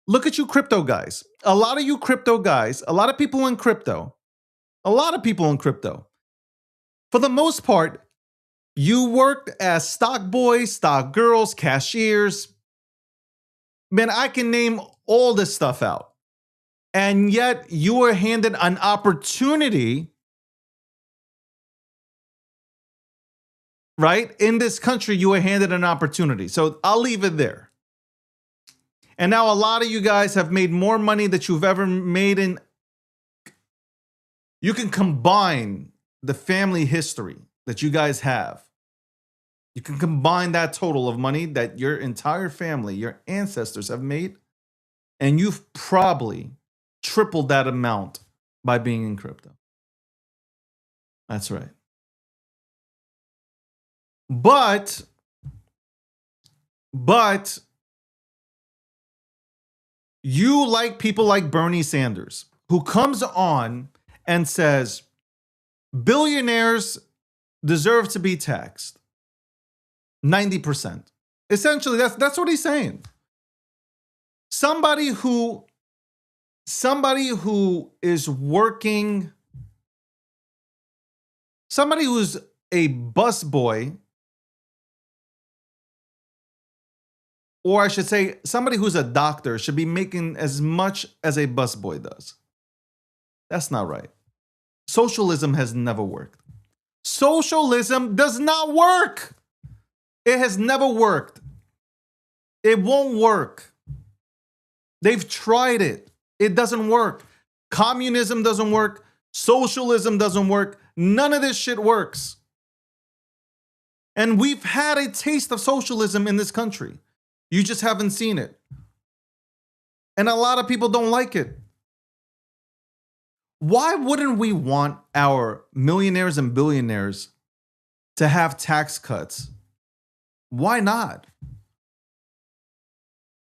Look at you crypto guys. A lot of you crypto guys, a lot of people in crypto, for the most part, you worked as stock boys, stock girls, cashiers. Man, I can name all this stuff out. And yet you were handed an opportunity, right? In this country, you were handed an opportunity. So I'll leave it there. And now a lot of you guys have made more money that you've ever made in. You can combine the family history that you guys have. You can combine that total of money that your entire family, your ancestors have made, and you've probably tripled that amount by being in crypto. That's right. But you like people like Bernie Sanders, who comes on and says billionaires deserve to be taxed 90%. Essentially, that's what he's saying. Somebody who is working, somebody who's a busboy, or I should say, somebody who's a doctor should be making as much as a busboy does. That's not right. Socialism has never worked. Socialism does not work. It has never worked. It won't work. They've tried it. It doesn't work. Communism doesn't work. Socialism doesn't work. None of this shit works. And we've had a taste of socialism in this country. You just haven't seen it. And a lot of people don't like it. Why wouldn't we want our millionaires and billionaires to have tax cuts? Why not?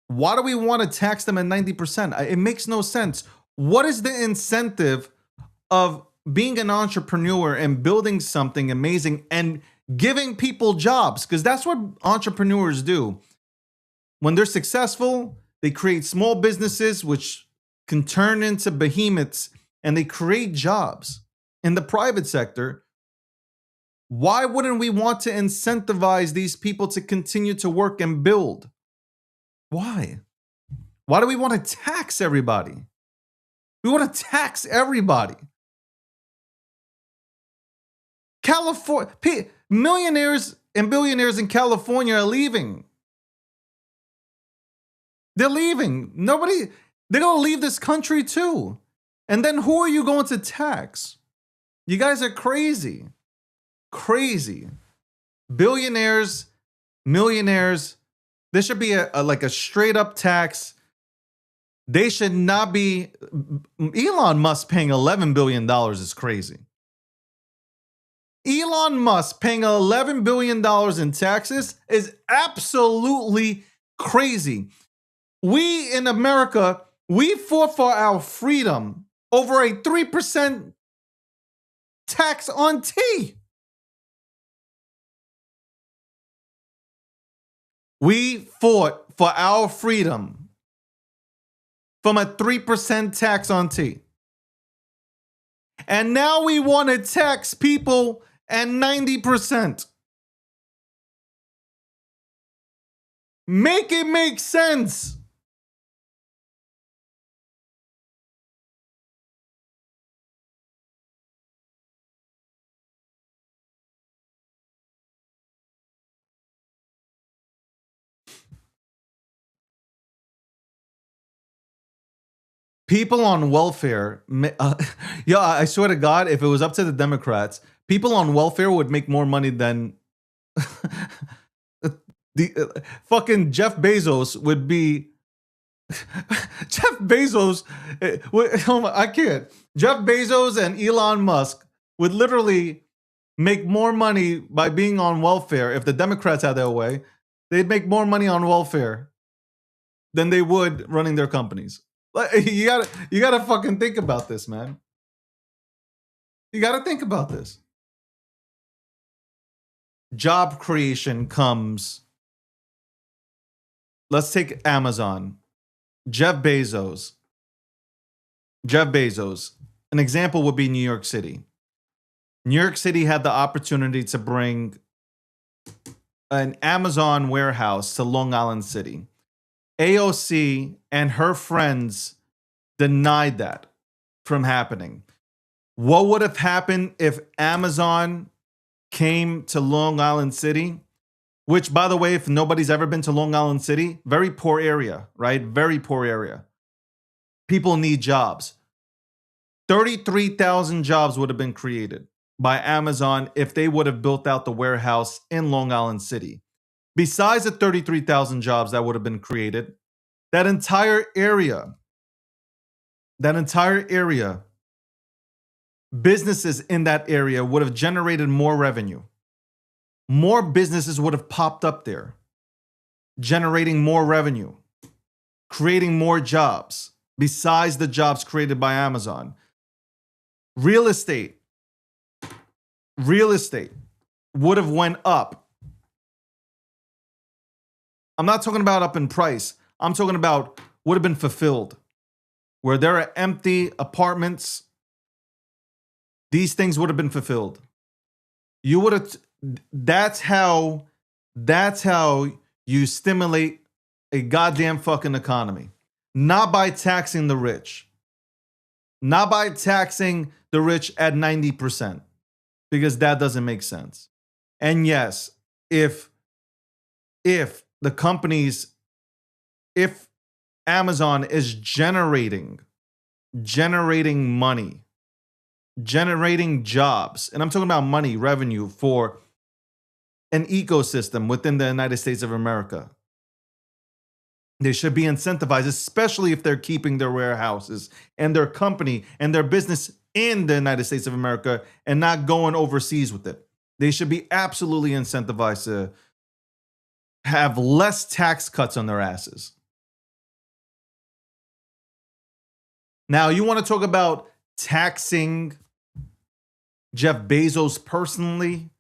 Why do we want to tax them at 90%? It makes no sense. What is the incentive of being an entrepreneur and building something amazing and giving people jobs? Because that's what entrepreneurs do. When they're successful, they create small businesses which can turn into behemoths, and they create jobs in the private sector. Why wouldn't we want to incentivize these people to continue to work and build? Why? Why do we want to tax everybody? We want to tax everybody. California, millionaires and billionaires in California are leaving. They're leaving. They're going to leave this country too. And then who are you going to tax? You guys are crazy. Crazy. Billionaires, millionaires, there should be a straight up tax. They should not be. Elon Musk paying $11 billion is crazy. Elon Musk paying $11 billion in taxes is absolutely crazy. We in America, we fought for our freedom over a 3% tax on tea. We fought for our freedom from a 3% tax on tea. And now we want to tax people at 90%. Make it make sense. People on welfare, yeah, I swear to God, if it was up to the Democrats, people on welfare would make more money than the fucking Jeff Bezos would be. Jeff Bezos, I can't. Jeff Bezos and Elon Musk would literally make more money by being on welfare if the Democrats had their way. They'd make more money on welfare than they would running their companies. You gotta fucking think about this, man. You gotta think about this. Job creation comes. Let's take Amazon. Jeff Bezos. An example would be New York City. New York City had the opportunity to bring an Amazon warehouse to Long Island City. AOC and her friends denied that from happening. What would have happened if Amazon came to Long Island City? Which, by the way, if nobody's ever been to Long Island City, very poor area, right? Very poor area. People need jobs. 33,000 jobs would have been created by Amazon if they would have built out the warehouse in Long Island City. Besides the 33,000 jobs that would have been created, that entire area, businesses in that area would have generated more revenue. More businesses would have popped up there, generating more revenue, creating more jobs besides the jobs created by Amazon. Real estate would have went up. I'm not talking about up in price. I'm talking about would have been fulfilled. Where there are empty apartments, these things would have been fulfilled. You would have. That's how you stimulate a goddamn fucking economy. Not by taxing the rich. Not by taxing the rich at 90%. Because that doesn't make sense. And yes, if the companies, if Amazon is generating money, generating jobs, and I'm talking about money, revenue for an ecosystem within the United States of America, they should be incentivized, especially if they're keeping their warehouses and their company and their business in the United States of America and not going overseas with it. They should be absolutely incentivized to have less tax cuts on their asses. Now, you want to talk about taxing Jeff Bezos personally,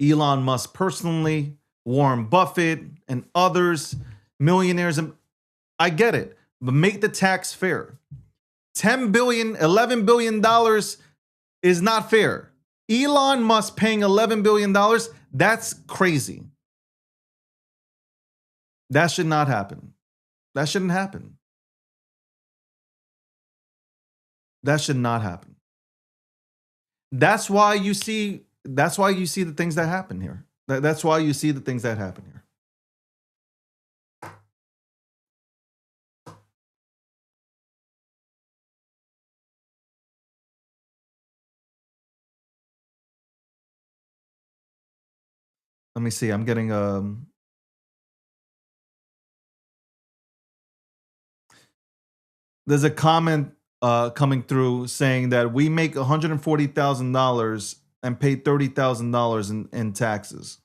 Elon Musk personally, Warren Buffett and others, millionaires. I get it, but make the tax fair. $10 billion, $11 billion is not fair. Elon Musk paying $11 billion, that's crazy. That should not happen. That shouldn't happen. That should not happen. That's why you see the things that happen here. That's why you see the things that happen here. Let me see. I'm getting there's a comment coming through saying that we make $140,000 and pay $30,000 in taxes.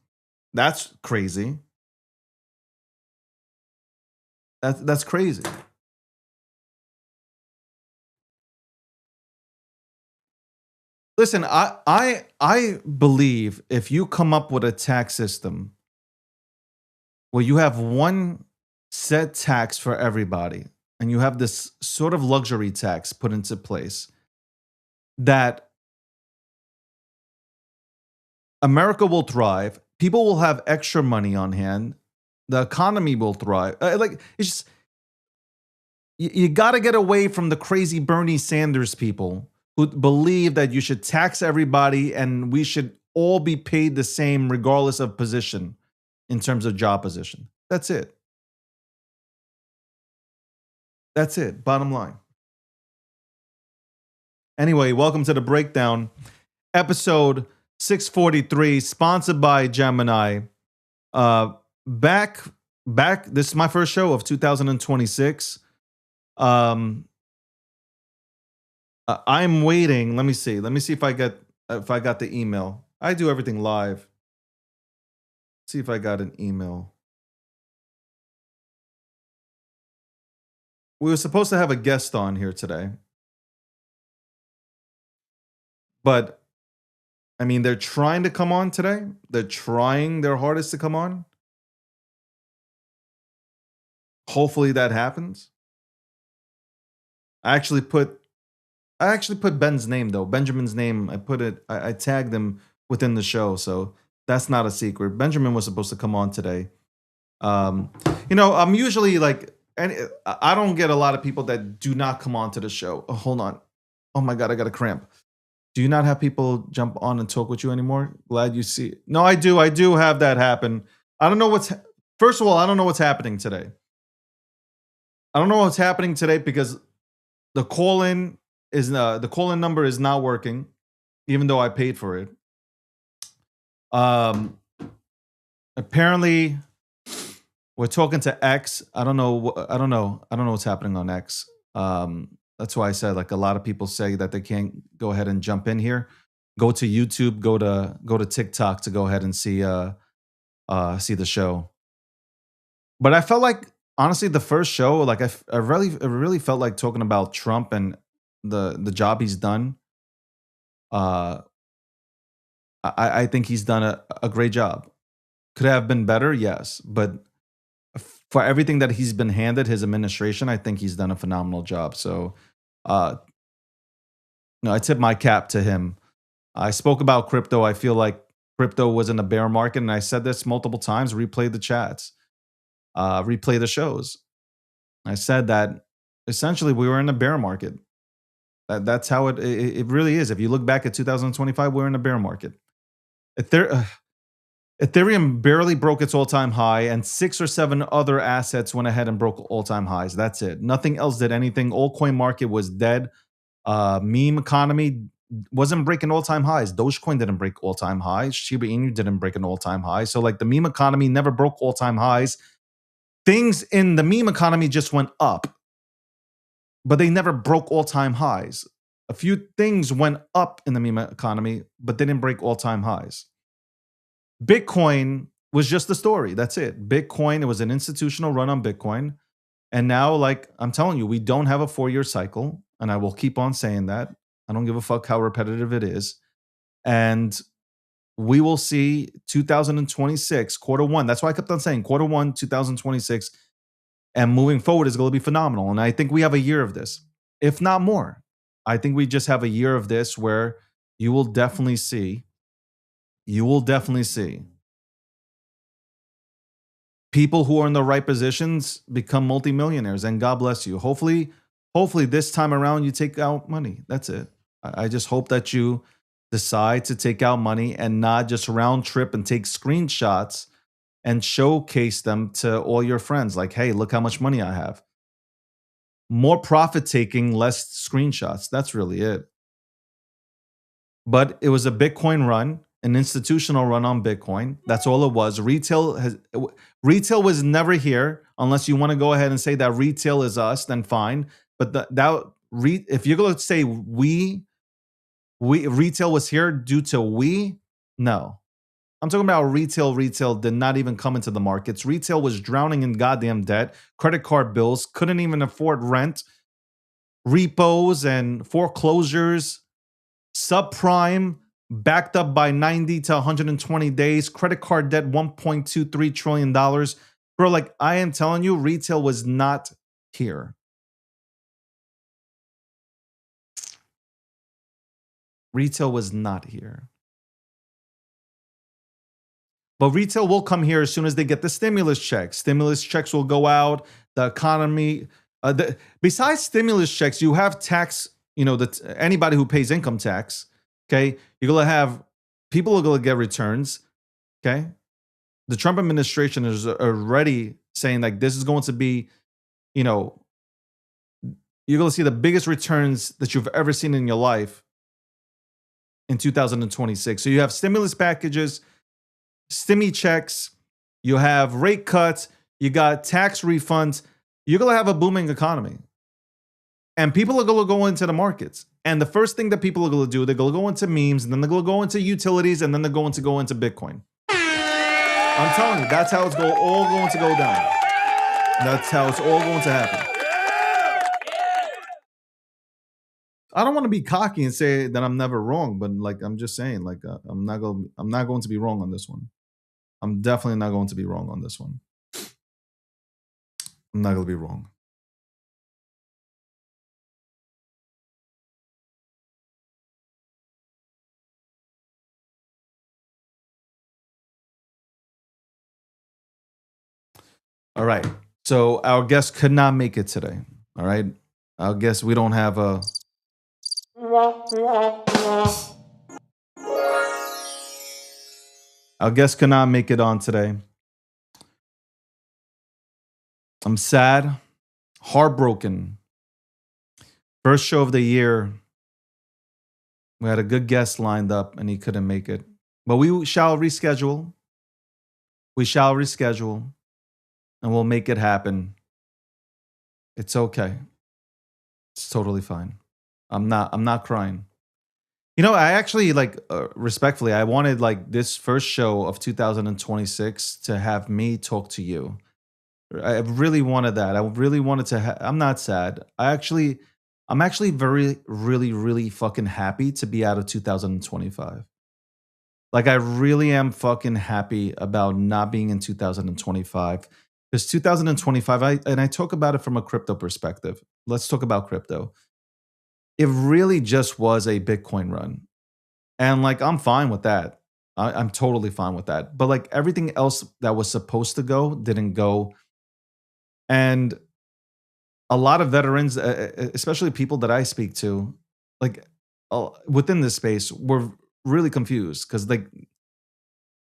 That's crazy. That's crazy. Listen, I believe if you come up with a tax system where you have one set tax for everybody and you have this sort of luxury tax put into place that America will thrive. People will have extra money on hand. The economy will thrive. Like it's just you got to get away from the crazy Bernie Sanders people who believe that you should tax everybody and we should all be paid the same regardless of position in terms of job position. That's it. That's it. Bottom line. Anyway, welcome to the breakdown, episode 643, sponsored by Gemini. Uh, back, back. This is my first show of 2026. I'm waiting. Let me see. Let me see if I got the email. I do everything live. See if I got an email. We were supposed to have a guest on here today, but I mean, they're trying to come on today. They're trying their hardest to come on. Hopefully that happens. I actually put Ben's name though. Benjamin's name. I tagged him within the show, so that's not a secret. Benjamin was supposed to come on today. I'm usually like, and I don't get a lot of people that do not come on to the show. Oh, hold on. Oh my god, I got a cramp. Do you not have people jump on and talk with you anymore? Glad you see. No, I do. I do have that happen. I don't know First of all, I don't know what's happening today. I don't know what's happening today because the call-in number is not working, even though I paid for it. Apparently, we're talking to X. I don't know. I don't know what's happening on X. That's why I said like a lot of people say that they can't go ahead and jump in here. Go to YouTube. Go to TikTok to go ahead and see the show. But I felt like honestly the first show, like I really felt like talking about Trump and the job he's done. I think he's done a great job. Could have been better, yes, but for everything that he's been handed, his administration, I think he's done a phenomenal job. So, uh, no, I tip my cap to him. I spoke about crypto. I feel like crypto was in a bear market, and I said this multiple times. Replay the chats, replay the shows. I said that essentially we were in a bear market. That's how it really is. If you look back at 2025, we're in a bear market. Ethereum barely broke its all-time high, and 6 or 7 other assets went ahead and broke all-time highs. That's it. Nothing else did anything. All coin market was dead. Meme economy wasn't breaking all-time highs. Dogecoin didn't break all-time highs. Shiba Inu didn't break an all-time high. So like the meme economy never broke all-time highs. Things in the meme economy just went up, but they never broke all-time highs. A few things went up in the meme economy, but they didn't break all-time highs. Bitcoin was just the story. That's it. Bitcoin, it was an institutional run on Bitcoin. And now, like I'm telling you, we don't have a 4-year cycle. And I will keep on saying that. I don't give a fuck how repetitive it is. And we will see 2026, quarter one. That's why I kept on saying quarter one, 2026. And moving forward is going to be phenomenal. And I think we have a year of this, if not more. I think we just have a year of this where you will definitely see people who are in the right positions become multimillionaires, and God bless you. Hopefully this time around you take out money. That's it. I just hope that you decide to take out money and not just round trip and take screenshots and showcase them to all your friends. Like, hey, look how much money I have. More profit taking, less screenshots. That's really it. But it was a Bitcoin run, an institutional run on Bitcoin. That's all it was. Retail was never here unless you want to go ahead and say that retail is us, then fine. But if you're going to say we retail was here due to no. I'm talking about retail did not even come into the markets. Retail was drowning in goddamn debt, credit card bills, couldn't even afford rent, repos and foreclosures, subprime backed up by 90 to 120 days, credit card debt $1.23 trillion. Bro, like I am telling you, retail was not here. Retail was not here. But retail will come here as soon as they get the stimulus checks. Stimulus checks will go out. The economy. Besides stimulus checks, you have tax. Anybody who pays income tax. Okay, you're gonna have people are gonna get returns. Okay, the Trump administration is already saying like this is going to be, you know, you're going to see the biggest returns that you've ever seen in your life in 2026. So you have stimulus packages, stimmy checks, you have rate cuts, you got tax refunds. You're going to have a booming economy. And people are going to go into the markets. And the first thing that people are going to do, they're going to go into memes, and then they're going to go into utilities, and then they're going to go into Bitcoin. I'm telling you, that's how it's all going to go down. That's how it's all going to happen. I don't want to be cocky and say that I'm never wrong, but like I'm just saying, like I'm not going to be wrong on this one. I'm definitely not going to be wrong on this one. I'm not going to be wrong. All right. So our guest could not make it today. All right. I guess we don't have a. Our guest could not make it on today. I'm sad, heartbroken. First show of the year. We had a good guest lined up and he couldn't make it. But we shall reschedule. We shall reschedule and we'll make it happen. It's okay. It's totally fine. I'm not crying. I actually respectfully, I wanted like this first show of 2026 to have me talk to you. I really wanted that. I really wanted to I'm not sad. I'm actually very really really fucking happy to be out of 2025. Like I really am fucking happy about not being in 2025. Because 2025, I talk about it from a crypto perspective. Let's talk about crypto. It really just was a Bitcoin run. And like I'm fine with that. I'm totally fine with that. But like everything else that was supposed to go didn't go. And a lot of veterans, especially people that I speak to, like within this space, were really confused because like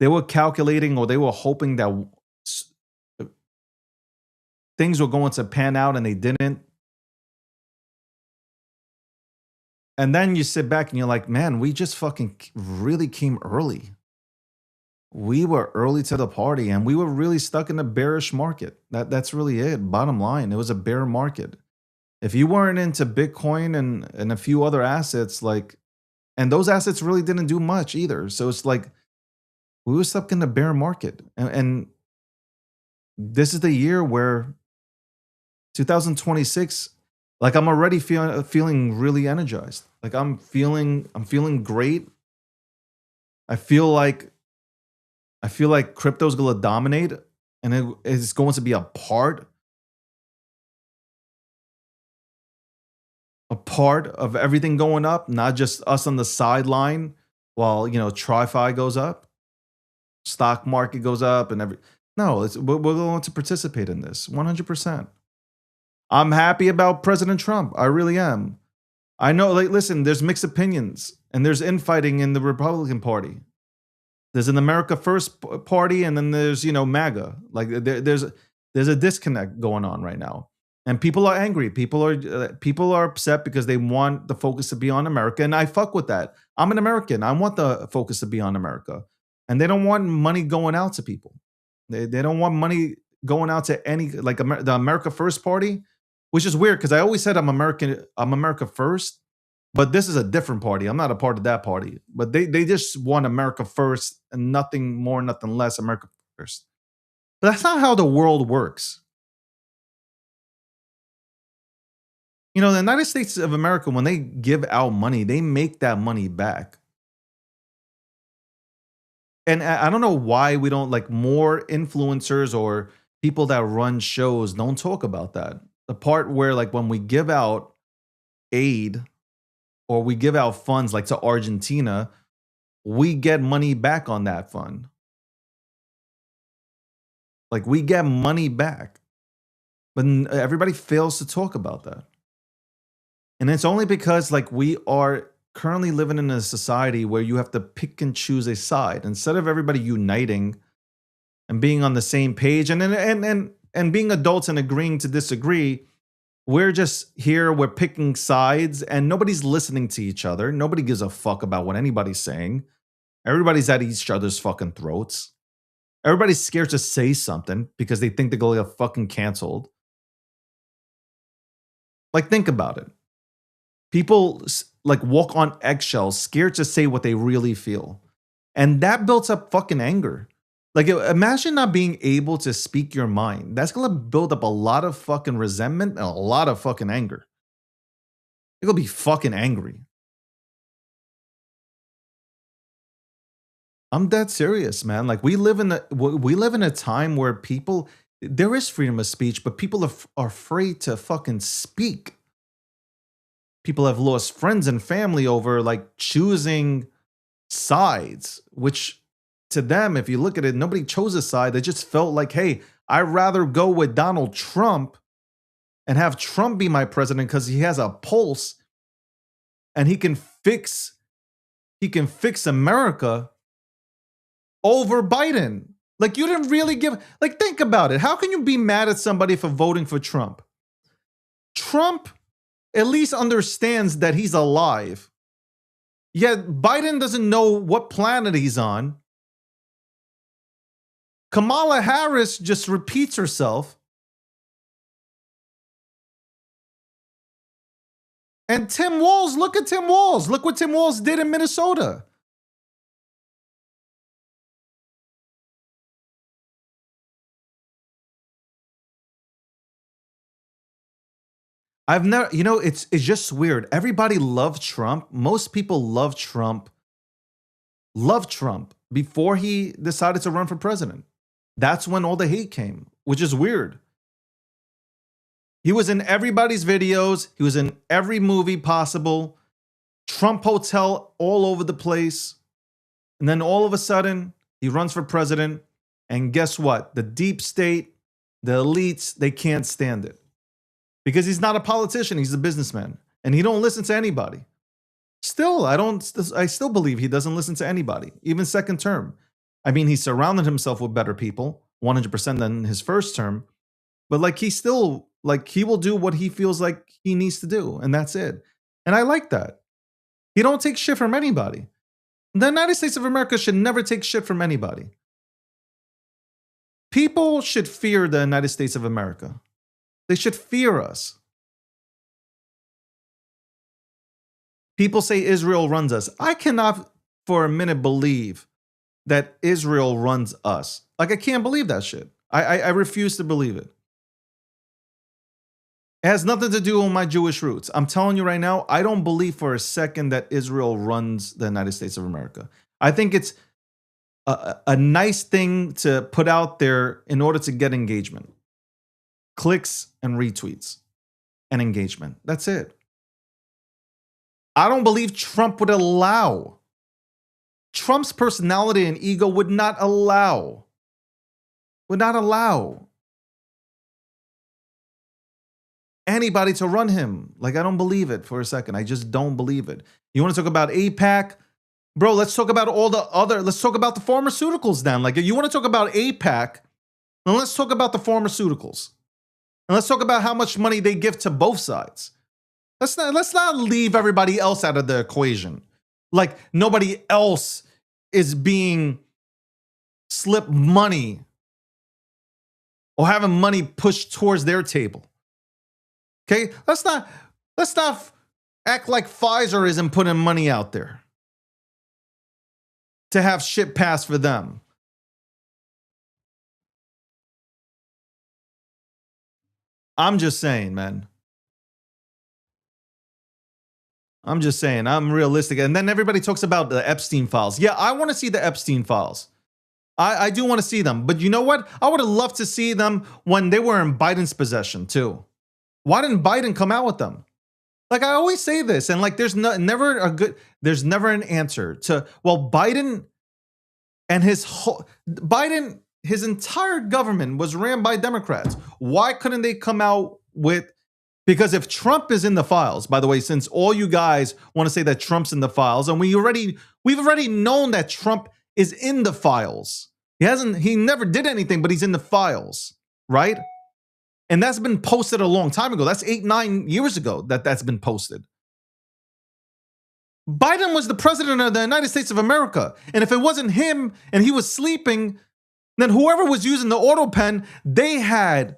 they were calculating or they were hoping that things were going to pan out and they didn't. And then you sit back and you're like, man, we just fucking really came early. We were early to the party and we were really stuck in a bearish market. That's really it. Bottom line, it was a bear market. If you weren't into Bitcoin and a few other assets, and those assets really didn't do much either. So it's like we were stuck in the bear market. And this is the year where 2026, like I'm already feeling really energized. Like I'm feeling great. I feel like crypto's gonna dominate and it is going to be a part of everything going up, not just us on the sideline while TriFi goes up, stock market goes up, and no, we're going to participate in this 100%. I'm happy about President Trump. I really am. I know, like, listen, there's mixed opinions and there's infighting in the Republican Party. There's an America First party, and then there's MAGA. Like there's a disconnect going on right now, and people are angry. People are upset because they want the focus to be on America, and I fuck with that. I'm an American. I want the focus to be on America, and they don't want money going out to people. They don't want money going out to any the America First party, which is weird because I always said I'm American. I'm America First. But this is a different party. I'm not a part of that party. But they just want America first and nothing more, nothing less, America first. But that's not how the world works. The United States of America, when they give out money, they make that money back. And I don't know why we don't more influencers or people that run shows don't talk about that. The part where when we give out aid or we give out funds like to Argentina, we get money back on that fund. Like we get money back. But everybody fails to talk about that. And it's only because like we are currently living in a society where you have to pick and choose a side instead of everybody uniting and being on the same page and being adults and agreeing to disagree. We're just here, we're picking sides and nobody's listening to each other. Nobody gives a fuck about what anybody's saying. Everybody's at each other's fucking throats. Everybody's scared to say something because they think they're going to get fucking canceled. Like, think about it. People like walk on eggshells, scared to say what they really feel. And that builds up fucking anger. Like, imagine not being able to speak your mind. That's going to build up a lot of fucking resentment and a lot of fucking anger. You're going to be fucking angry. I'm dead serious, man. Like, we live in a time where people, there is freedom of speech, but people are afraid to fucking speak. People have lost friends and family over like choosing sides, which to them, if you look at it, nobody chose a side. They just felt like, hey, I'd rather go with Donald Trump and have Trump be my president because he has a pulse and he can fix America over Biden. Like, you didn't really give, like, think about it. How can you be mad at somebody for voting for Trump? Trump at least understands that he's alive. Yet Biden doesn't know what planet he's on. Kamala Harris just repeats herself. And Tim Walz, look at Tim Walz. Look what Tim Walz did in Minnesota. I've never, it's just weird. Everybody loved Trump. Most people love Trump. Love Trump before he decided to run for president. That's when all the hate came, which is weird. He was in everybody's videos. He was in every movie possible. Trump Hotel all over the place. And then all of a sudden, he runs for president. And guess what? The deep state, the elites, they can't stand it. Because he's not a politician, he's a businessman. And he don't listen to anybody. Still, I still believe he doesn't listen to anybody, even second term. I mean, he surrounded himself with better people, 100% than his first term. But like, he will do what he feels like he needs to do. And that's it. And I like that. He don't take shit from anybody. The United States of America should never take shit from anybody. People should fear the United States of America. They should fear us. People say Israel runs us. I cannot for a minute believe that Israel runs us. Like, I can't believe that shit. I refuse to believe it. It has nothing to do with my Jewish roots. I'm telling you right now, I don't believe for a second that Israel runs the United States of America. I think it's a nice thing to put out there in order to get engagement. Clicks and retweets and engagement. That's it. I don't believe Trump would allow. Trump's personality and ego would not allow anybody to run him. Like, I don't believe it for a second. I just don't believe it. You want to talk about AIPAC? Bro, let's talk about let's talk about the pharmaceuticals then. Like, you want to talk about AIPAC, then let's talk about the pharmaceuticals. And let's talk about how much money they give to both sides. Let's not leave everybody else out of the equation. Like, nobody else is being slipped money or having money pushed towards their table. Okay? Let's not act like Pfizer isn't putting money out there to have shit pass for them. I'm just saying, man. I'm just saying, I'm realistic. And then everybody talks about the Epstein files. Yeah, I want to see the Epstein files. I do want to see them. But you know what? I would have loved to see them when they were in Biden's possession too. Why didn't Biden come out with them? Like, I always say this, and like, there's never an answer to, well, Biden and his whole, Biden his entire government was ran by Democrats. Why couldn't they come out with, because if Trump is in the files, by the way, since all you guys want to say that Trump's in the files, and we've already known that Trump is in the files. He never did anything, but he's in the files, right? And that's been posted a long time ago. That's 8-9 years ago that's been posted. Biden was the president of the United States of America. And if it wasn't him and he was sleeping, then whoever was using the auto pen, they had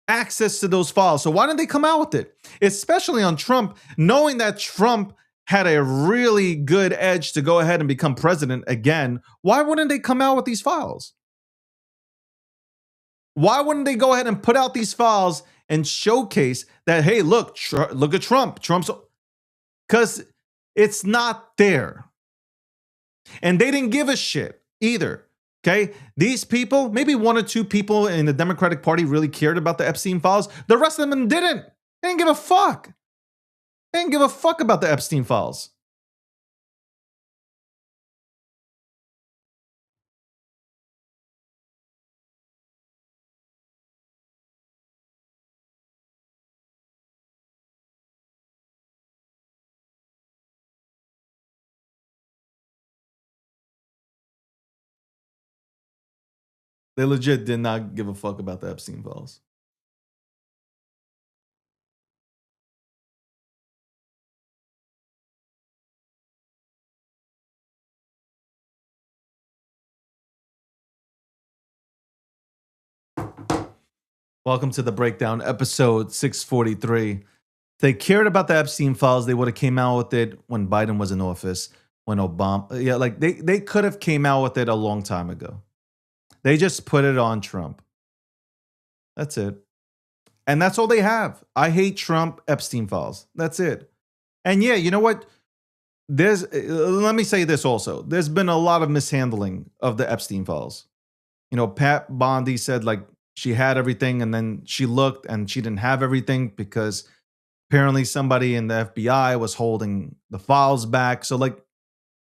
access to those files. So why didn't they come out with it? Especially on Trump, knowing that Trump had a really good edge to go ahead and become president again. Why wouldn't they come out with these files? Why wouldn't they go ahead and put out these files and showcase that, hey, look at Trump. Trump's, because it's not there. And they didn't give a shit either. Okay, these people, maybe 1 or 2 people in the Democratic Party really cared about the Epstein files. The rest of them didn't. They didn't give a fuck. They didn't give a fuck about the Epstein files. They legit did not give a fuck about the Epstein files. Welcome to the breakdown, episode 643. If they cared about the Epstein files, they would have came out with it when Biden was in office, when Obama, yeah, like they could have came out with it a long time ago. They just put it on Trump. That's it. And that's all they have. I hate Trump, Epstein files. That's it. And yeah, you know what? Let me say this also. There's been a lot of mishandling of the Epstein files. You know, Pat Bondi said like she had everything and then she looked and she didn't have everything because apparently somebody in the FBI was holding the files back. So like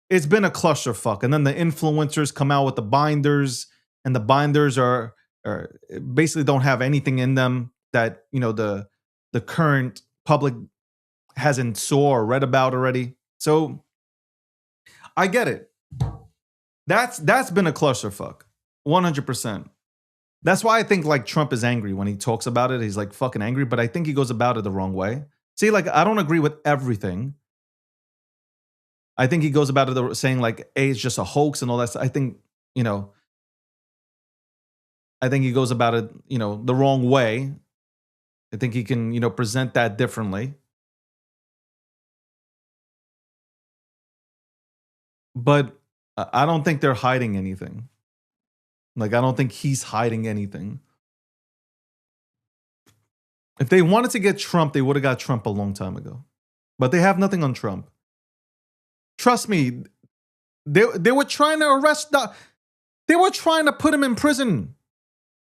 it's been a clusterfuck. And then the influencers come out with the binders, and the binders are basically don't have anything in them that, you know, the current public hasn't saw or read about already. So I get it. That's been a clusterfuck. 100%. That's why I think like Trump is angry when he talks about it. He's like fucking angry, but I think he goes about it the wrong way. See, like I don't agree with everything. I think he goes about it saying like, "Hey, it's just a hoax" and all that stuff. I think, you know, I think he goes about it, you know, the wrong way. I think he can, you know, present that differently. But I don't think they're hiding anything. Like, I don't think he's hiding anything. If they wanted to get Trump, they would have got Trump a long time ago. But they have nothing on Trump. Trust me, they were trying to arrest they were trying to put him in prison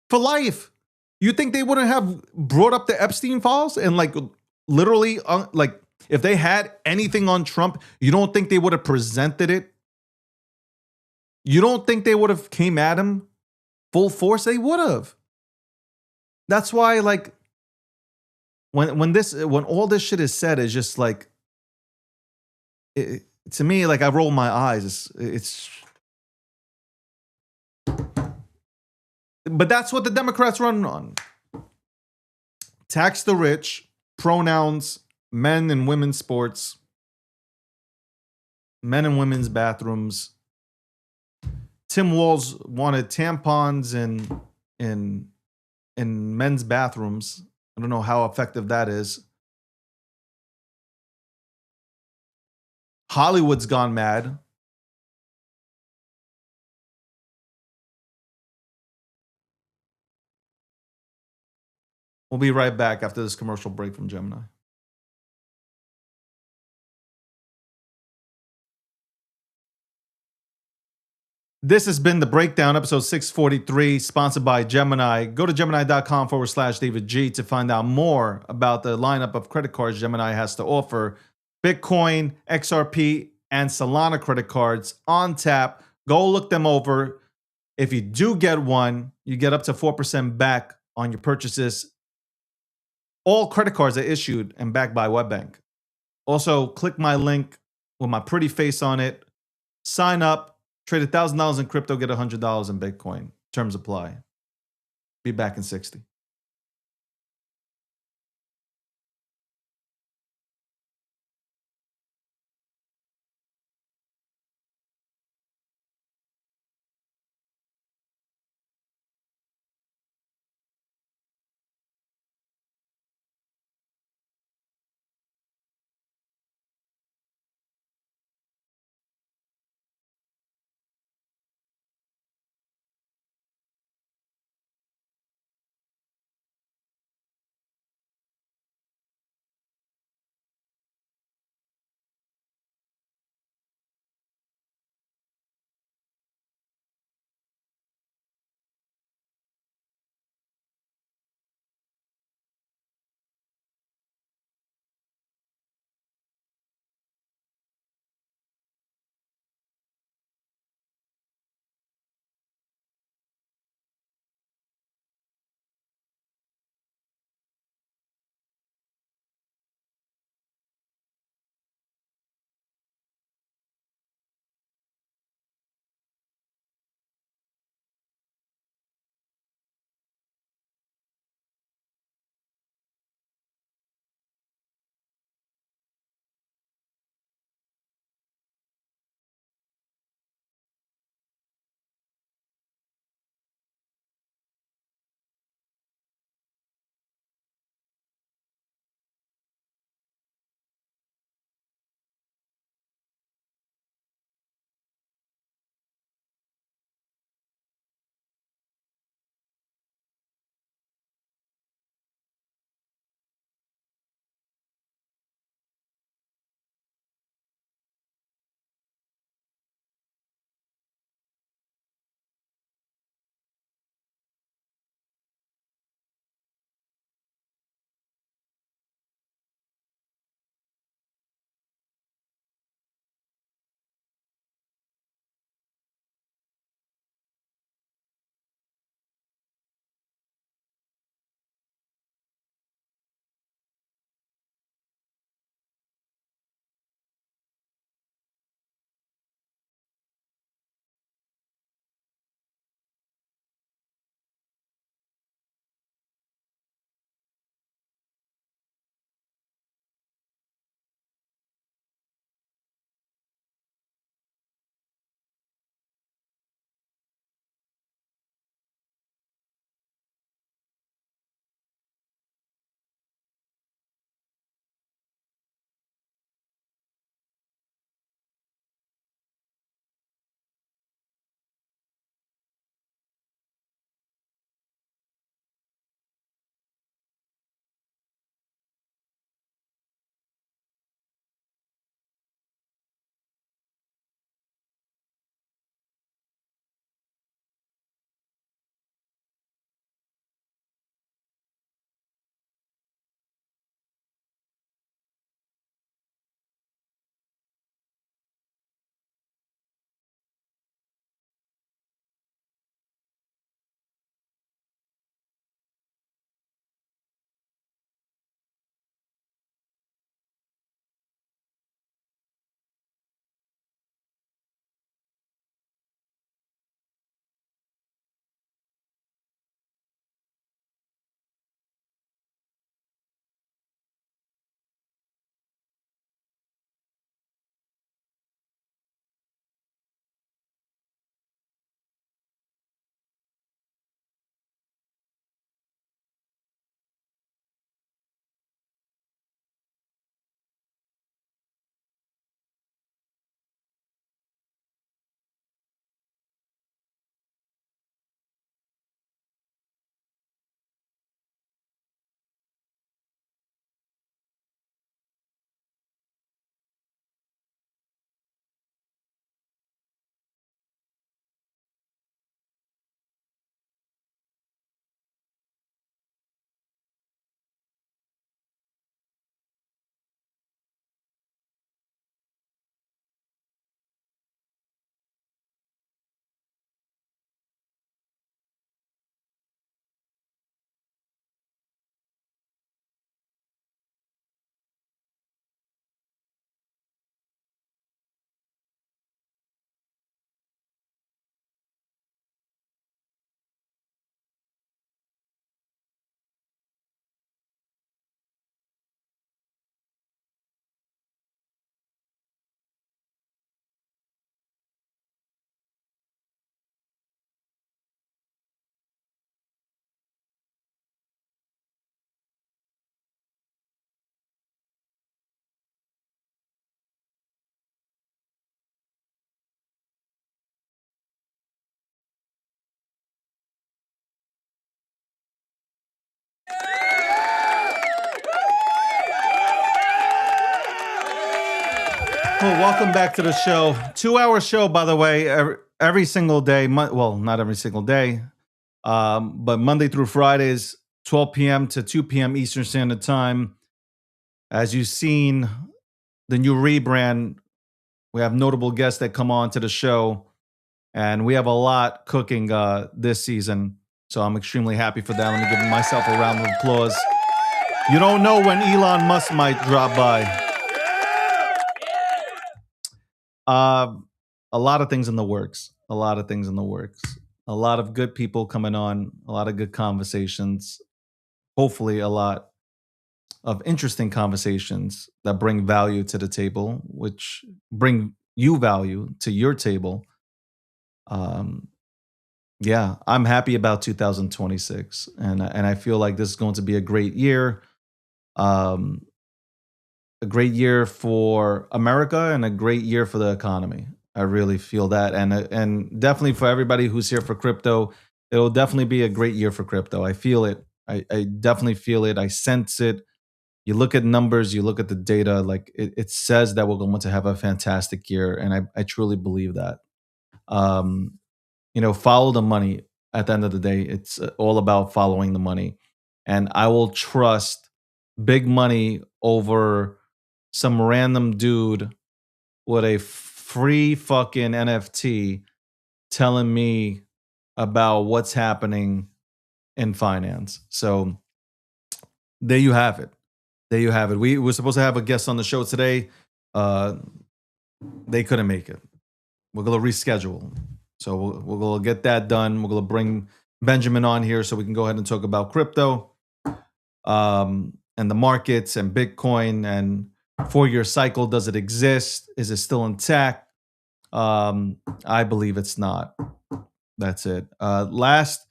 for life. You think they wouldn't have brought up the Epstein files and like literally like if they had anything on Trump, you don't think they would have presented it? You don't think they would have came at him full force? They would have. That's why like when all this shit is said, it's just like to me, like I roll my eyes. But that's what the Democrats run on. Tax the rich, pronouns, men and women's sports, men and women's bathrooms. Tim Walz wanted tampons in men's bathrooms. I don't know how effective that is. Hollywood's gone mad. We'll be right back after this commercial break from Gemini. This has been The Breakdown, episode 643, sponsored by Gemini. Go to Gemini.com/David G to find out more about the lineup of credit cards Gemini has to offer. Bitcoin, XRP, and Solana credit cards on tap. Go look them over. If you do get one, you get up to 4% back on your purchases. All credit cards are issued and backed by WebBank. Also, click my link with my pretty face on it. Sign up, trade $1,000 in crypto, get $100 in Bitcoin. Terms apply. Be back in 60. Well, welcome back to the show. 2-hour show, by the way, every single day. Well, not every single day, but Monday through Fridays, 12 p.m. to 2 p.m. Eastern Standard Time. As you've seen, the new rebrand, we have notable guests that come on to the show, and we have a lot cooking this season. So I'm extremely happy for that. Let me give myself a round of applause. You don't know when Elon Musk might drop by. A lot of things in the works. A lot of things in the works. A lot of good people coming on. A lot of good conversations. Hopefully, a lot of interesting conversations that bring value to the table, which bring you value to your table. Yeah, I'm happy about 2026, and I feel like this is going to be a great year. Um, a great year for America and a great year for the economy. I really feel that, and definitely for everybody who's here for crypto, it'll definitely be a great year for crypto. I feel it. I definitely feel it. I sense it. You look at numbers, you look at the data, like it says that we're going to have a fantastic year, and I truly believe that. Um, follow the money. At the end of the day, it's all about following the money, and I will trust big money over some random dude with a free fucking NFT telling me about what's happening in finance. So there you have it. There you have it. We were supposed to have a guest on the show today. Uh, they couldn't make it. We're gonna reschedule. So we're gonna get that done. We're gonna bring Benjamin on here so we can go ahead and talk about crypto, and the markets and Bitcoin and 4-year cycle. Does it exist? Is it still intact? I believe it's not. That's it. Last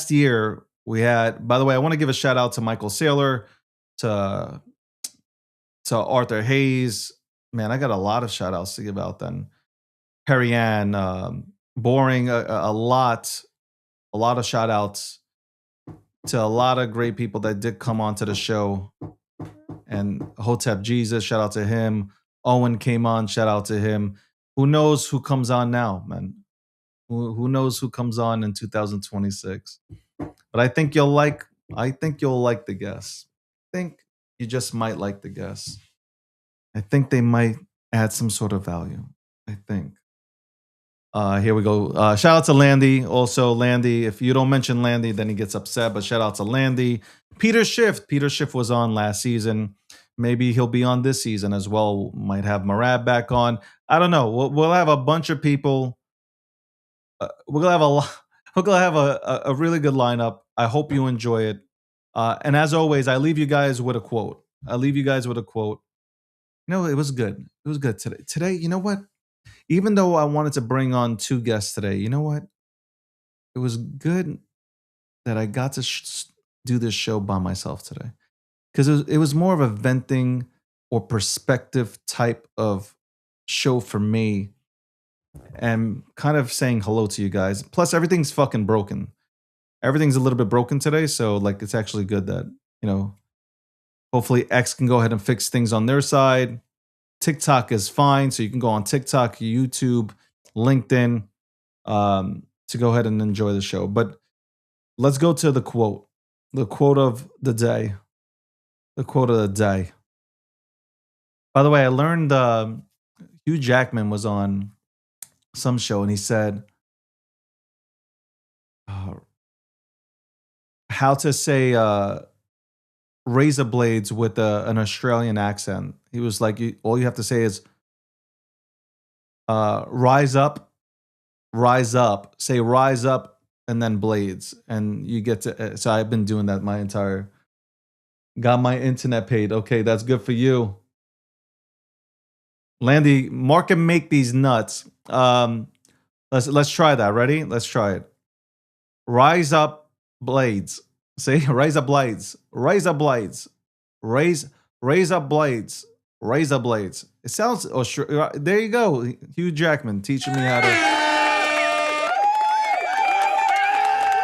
year we had. By the way, I want to give a shout out to Michael Saylor, to Arthur Hayes. Man, I got a lot of shout outs to give out then. Perry Ann, Boring, a lot of shout outs to a lot of great people that did come onto the show. And Hotep Jesus, shout out to him. Owen came on, shout out to him. Who knows who comes on now, man? Who knows who comes on in 2026? But I think you'll like the guests. I think you just might like the guests. I think they might add some sort of value. I think. Here we go. Shout out to Landy. Also, Landy, if you don't mention Landy, then he gets upset. But shout out to Landy. Peter Schiff. Peter Schiff was on last season. Maybe he'll be on this season as well. Might have Marab back on. I don't know. We'll have a bunch of people. We're gonna have a lot. We're gonna have a really good lineup. I hope you enjoy it. And as always, I leave you guys with a quote. It was good. It was good today. Today, you know what? Even though I wanted to bring on 2 guests today, you know what? It was good that I got to do this show by myself today, because it was more of a venting or perspective type of show for me, and kind of saying hello to you guys. Plus, everything's fucking broken. Everything's a little bit broken today, so like it's actually good that hopefully X can go ahead and fix things on their side. TikTok is fine, so you can go on TikTok, YouTube, LinkedIn, to go ahead and enjoy the show. But let's go to the quote of the day. The quote of the day. By the way, I learned Hugh Jackman was on some show, and he said how to say razor blades with an Australian accent. He was like, all you have to say is rise up, say rise up, and then blades. And you get to, so I've been doing that got my internet paid. Okay, that's good for you. Landy, Mark and make these nuts. Let's try that. Ready? Let's try it. Rise up blades. Say raise up blades. Raise up blades. Raise up blades. Razor blades. It sounds. Oh, sure. There you go. Hugh Jackman teaching me how to.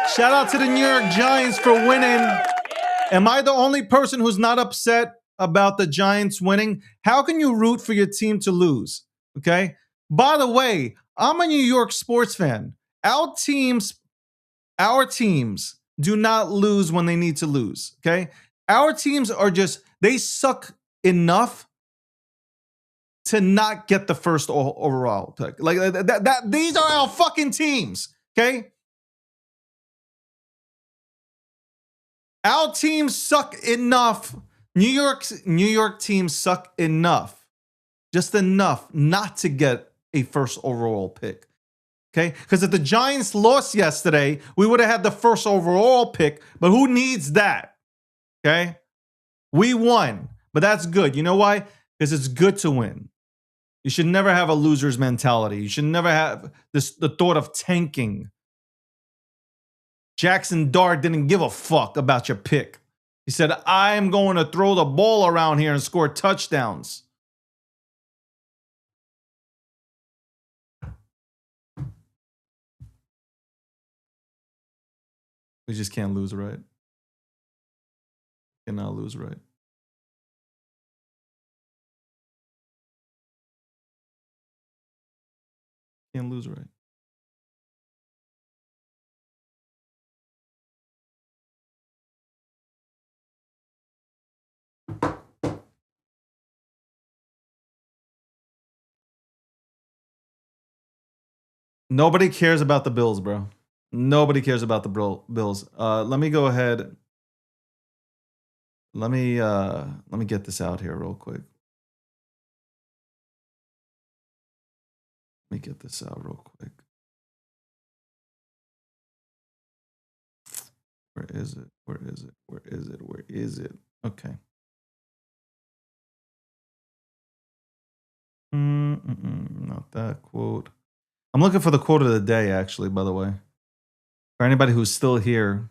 Shout out to the New York Giants for winning. Am I the only person who's not upset about the Giants winning, how can you root for your team to lose? Okay. By the way, I'm a New York sports fan. Our teams do not lose when they need to lose. Okay. Our teams are just, they suck enough to not get the first overall pick. Like that these are our fucking teams. Okay. Our teams suck enough. New York teams suck enough, just enough not to get a first overall pick. Okay? Because if the Giants lost yesterday, we would have had the first overall pick, but who needs that? Okay? We won, but that's good. You know why? Because it's good to win. You should never have a loser's mentality. You should never have the thought of tanking. Jackson Dart didn't give a fuck about your pick. He said, I'm going to throw the ball around here and score touchdowns. We just can't lose, right? Cannot lose, right? Can't lose, right? Nobody cares about the Bills, bro. Nobody cares about the Bills. Let me go ahead. Let me get this out here real quick. Let me get this out real quick. Where is it? Where is it? Where is it? Where is it? Okay. Not that quote. I'm looking for the quote of the day, actually, by the way. For anybody who's still here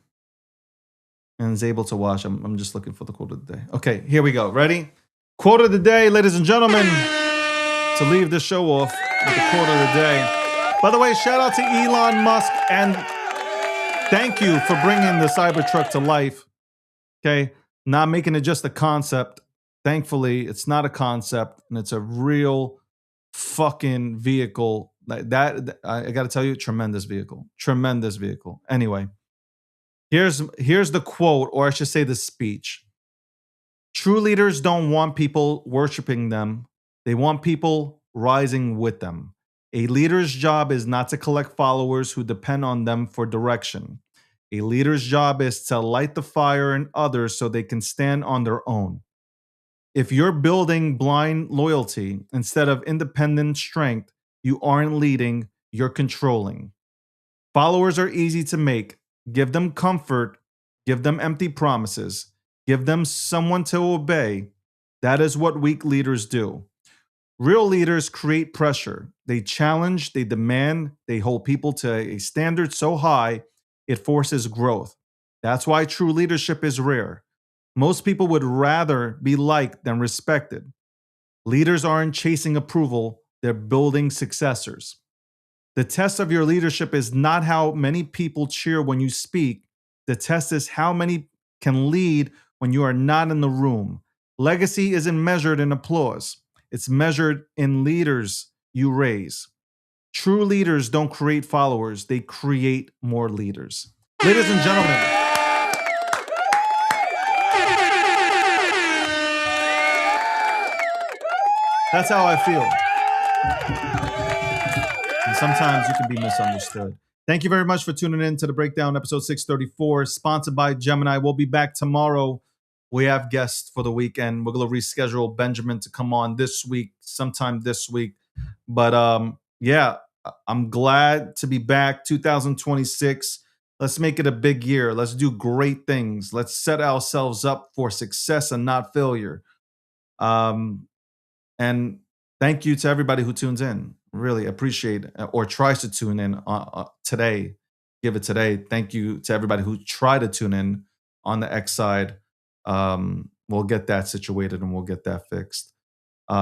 and is able to watch, I'm just looking for the quote of the day. Okay, here we go. Ready? Quote of the day, ladies and gentlemen. To leave the show off with the quote of the day. By the way, shout out to Elon Musk and thank you for bringing the Cybertruck to life. Okay, not making it just a concept. Thankfully, it's not a concept and it's a real fucking vehicle. Like that, I got to tell you, tremendous vehicle. Anyway, here's the quote, or I should say the speech. True leaders don't want people worshiping them. They want people rising with them. A leader's job is not to collect followers who depend on them for direction. A leader's job is to light the fire in others so they can stand on their own. If you're building blind loyalty instead of independent strength, you aren't leading, you're controlling. Followers are easy to make. Give them comfort, give them empty promises, give them someone to obey. That is what weak leaders do. Real leaders create pressure. They challenge, they demand, they hold people to a standard so high, it forces growth. That's why true leadership is rare. Most people would rather be liked than respected. Leaders aren't chasing approval, they're building successors. The test of your leadership is not how many people cheer when you speak. The test is how many can lead when you are not in the room. Legacy isn't measured in applause. It's measured in leaders you raise. True leaders don't create followers, they create more leaders. Ladies and gentlemen, that's how I feel. And sometimes you can be misunderstood. Thank you very much for tuning in to the Breakdown, episode 634, sponsored by Gemini. We'll be back tomorrow. We have guests for the weekend. We're going to reschedule Benjamin to come on this week, sometime this week. But yeah, I'm glad to be back. 2026. Let's make it a big year. Let's do great things. Let's set ourselves up for success and not failure. And thank you to everybody who tunes in. Really appreciate or tries to tune in today. Give it today. Thank you to everybody who tried to tune in on the X side. We'll get that situated and we'll get that fixed.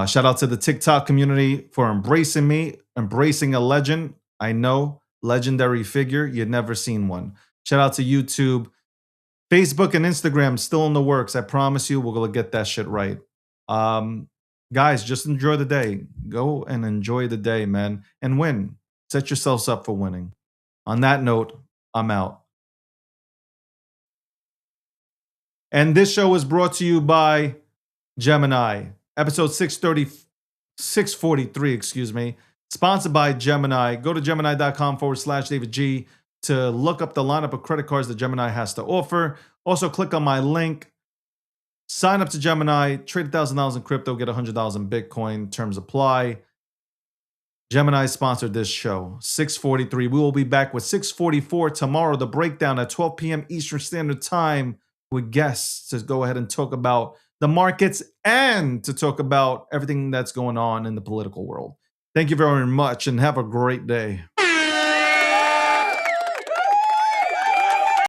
Shout out to the TikTok community for embracing me, embracing a legend. I know, legendary figure. You'd never seen one. Shout out to YouTube. Facebook and Instagram still in the works. I promise you, we're gonna get that shit right. Um, Guys, just enjoy the day. Go and enjoy the day, man, and win. Set yourselves up for winning. On that note, I'm out. And this show is brought to you by Gemini. Episode 643, excuse me. Sponsored by Gemini. Go to gemini.com/David G to look up the lineup of credit cards that Gemini has to offer. Also, click on my link. Sign up to Gemini, trade $1,000 in crypto, get $100 in Bitcoin. Terms apply. Gemini sponsored this show. 643. We will be back with 644 tomorrow. The breakdown at 12 p.m. Eastern Standard Time with guests to go ahead and talk about the markets and to talk about everything that's going on in the political world. Thank you very much and have a great day.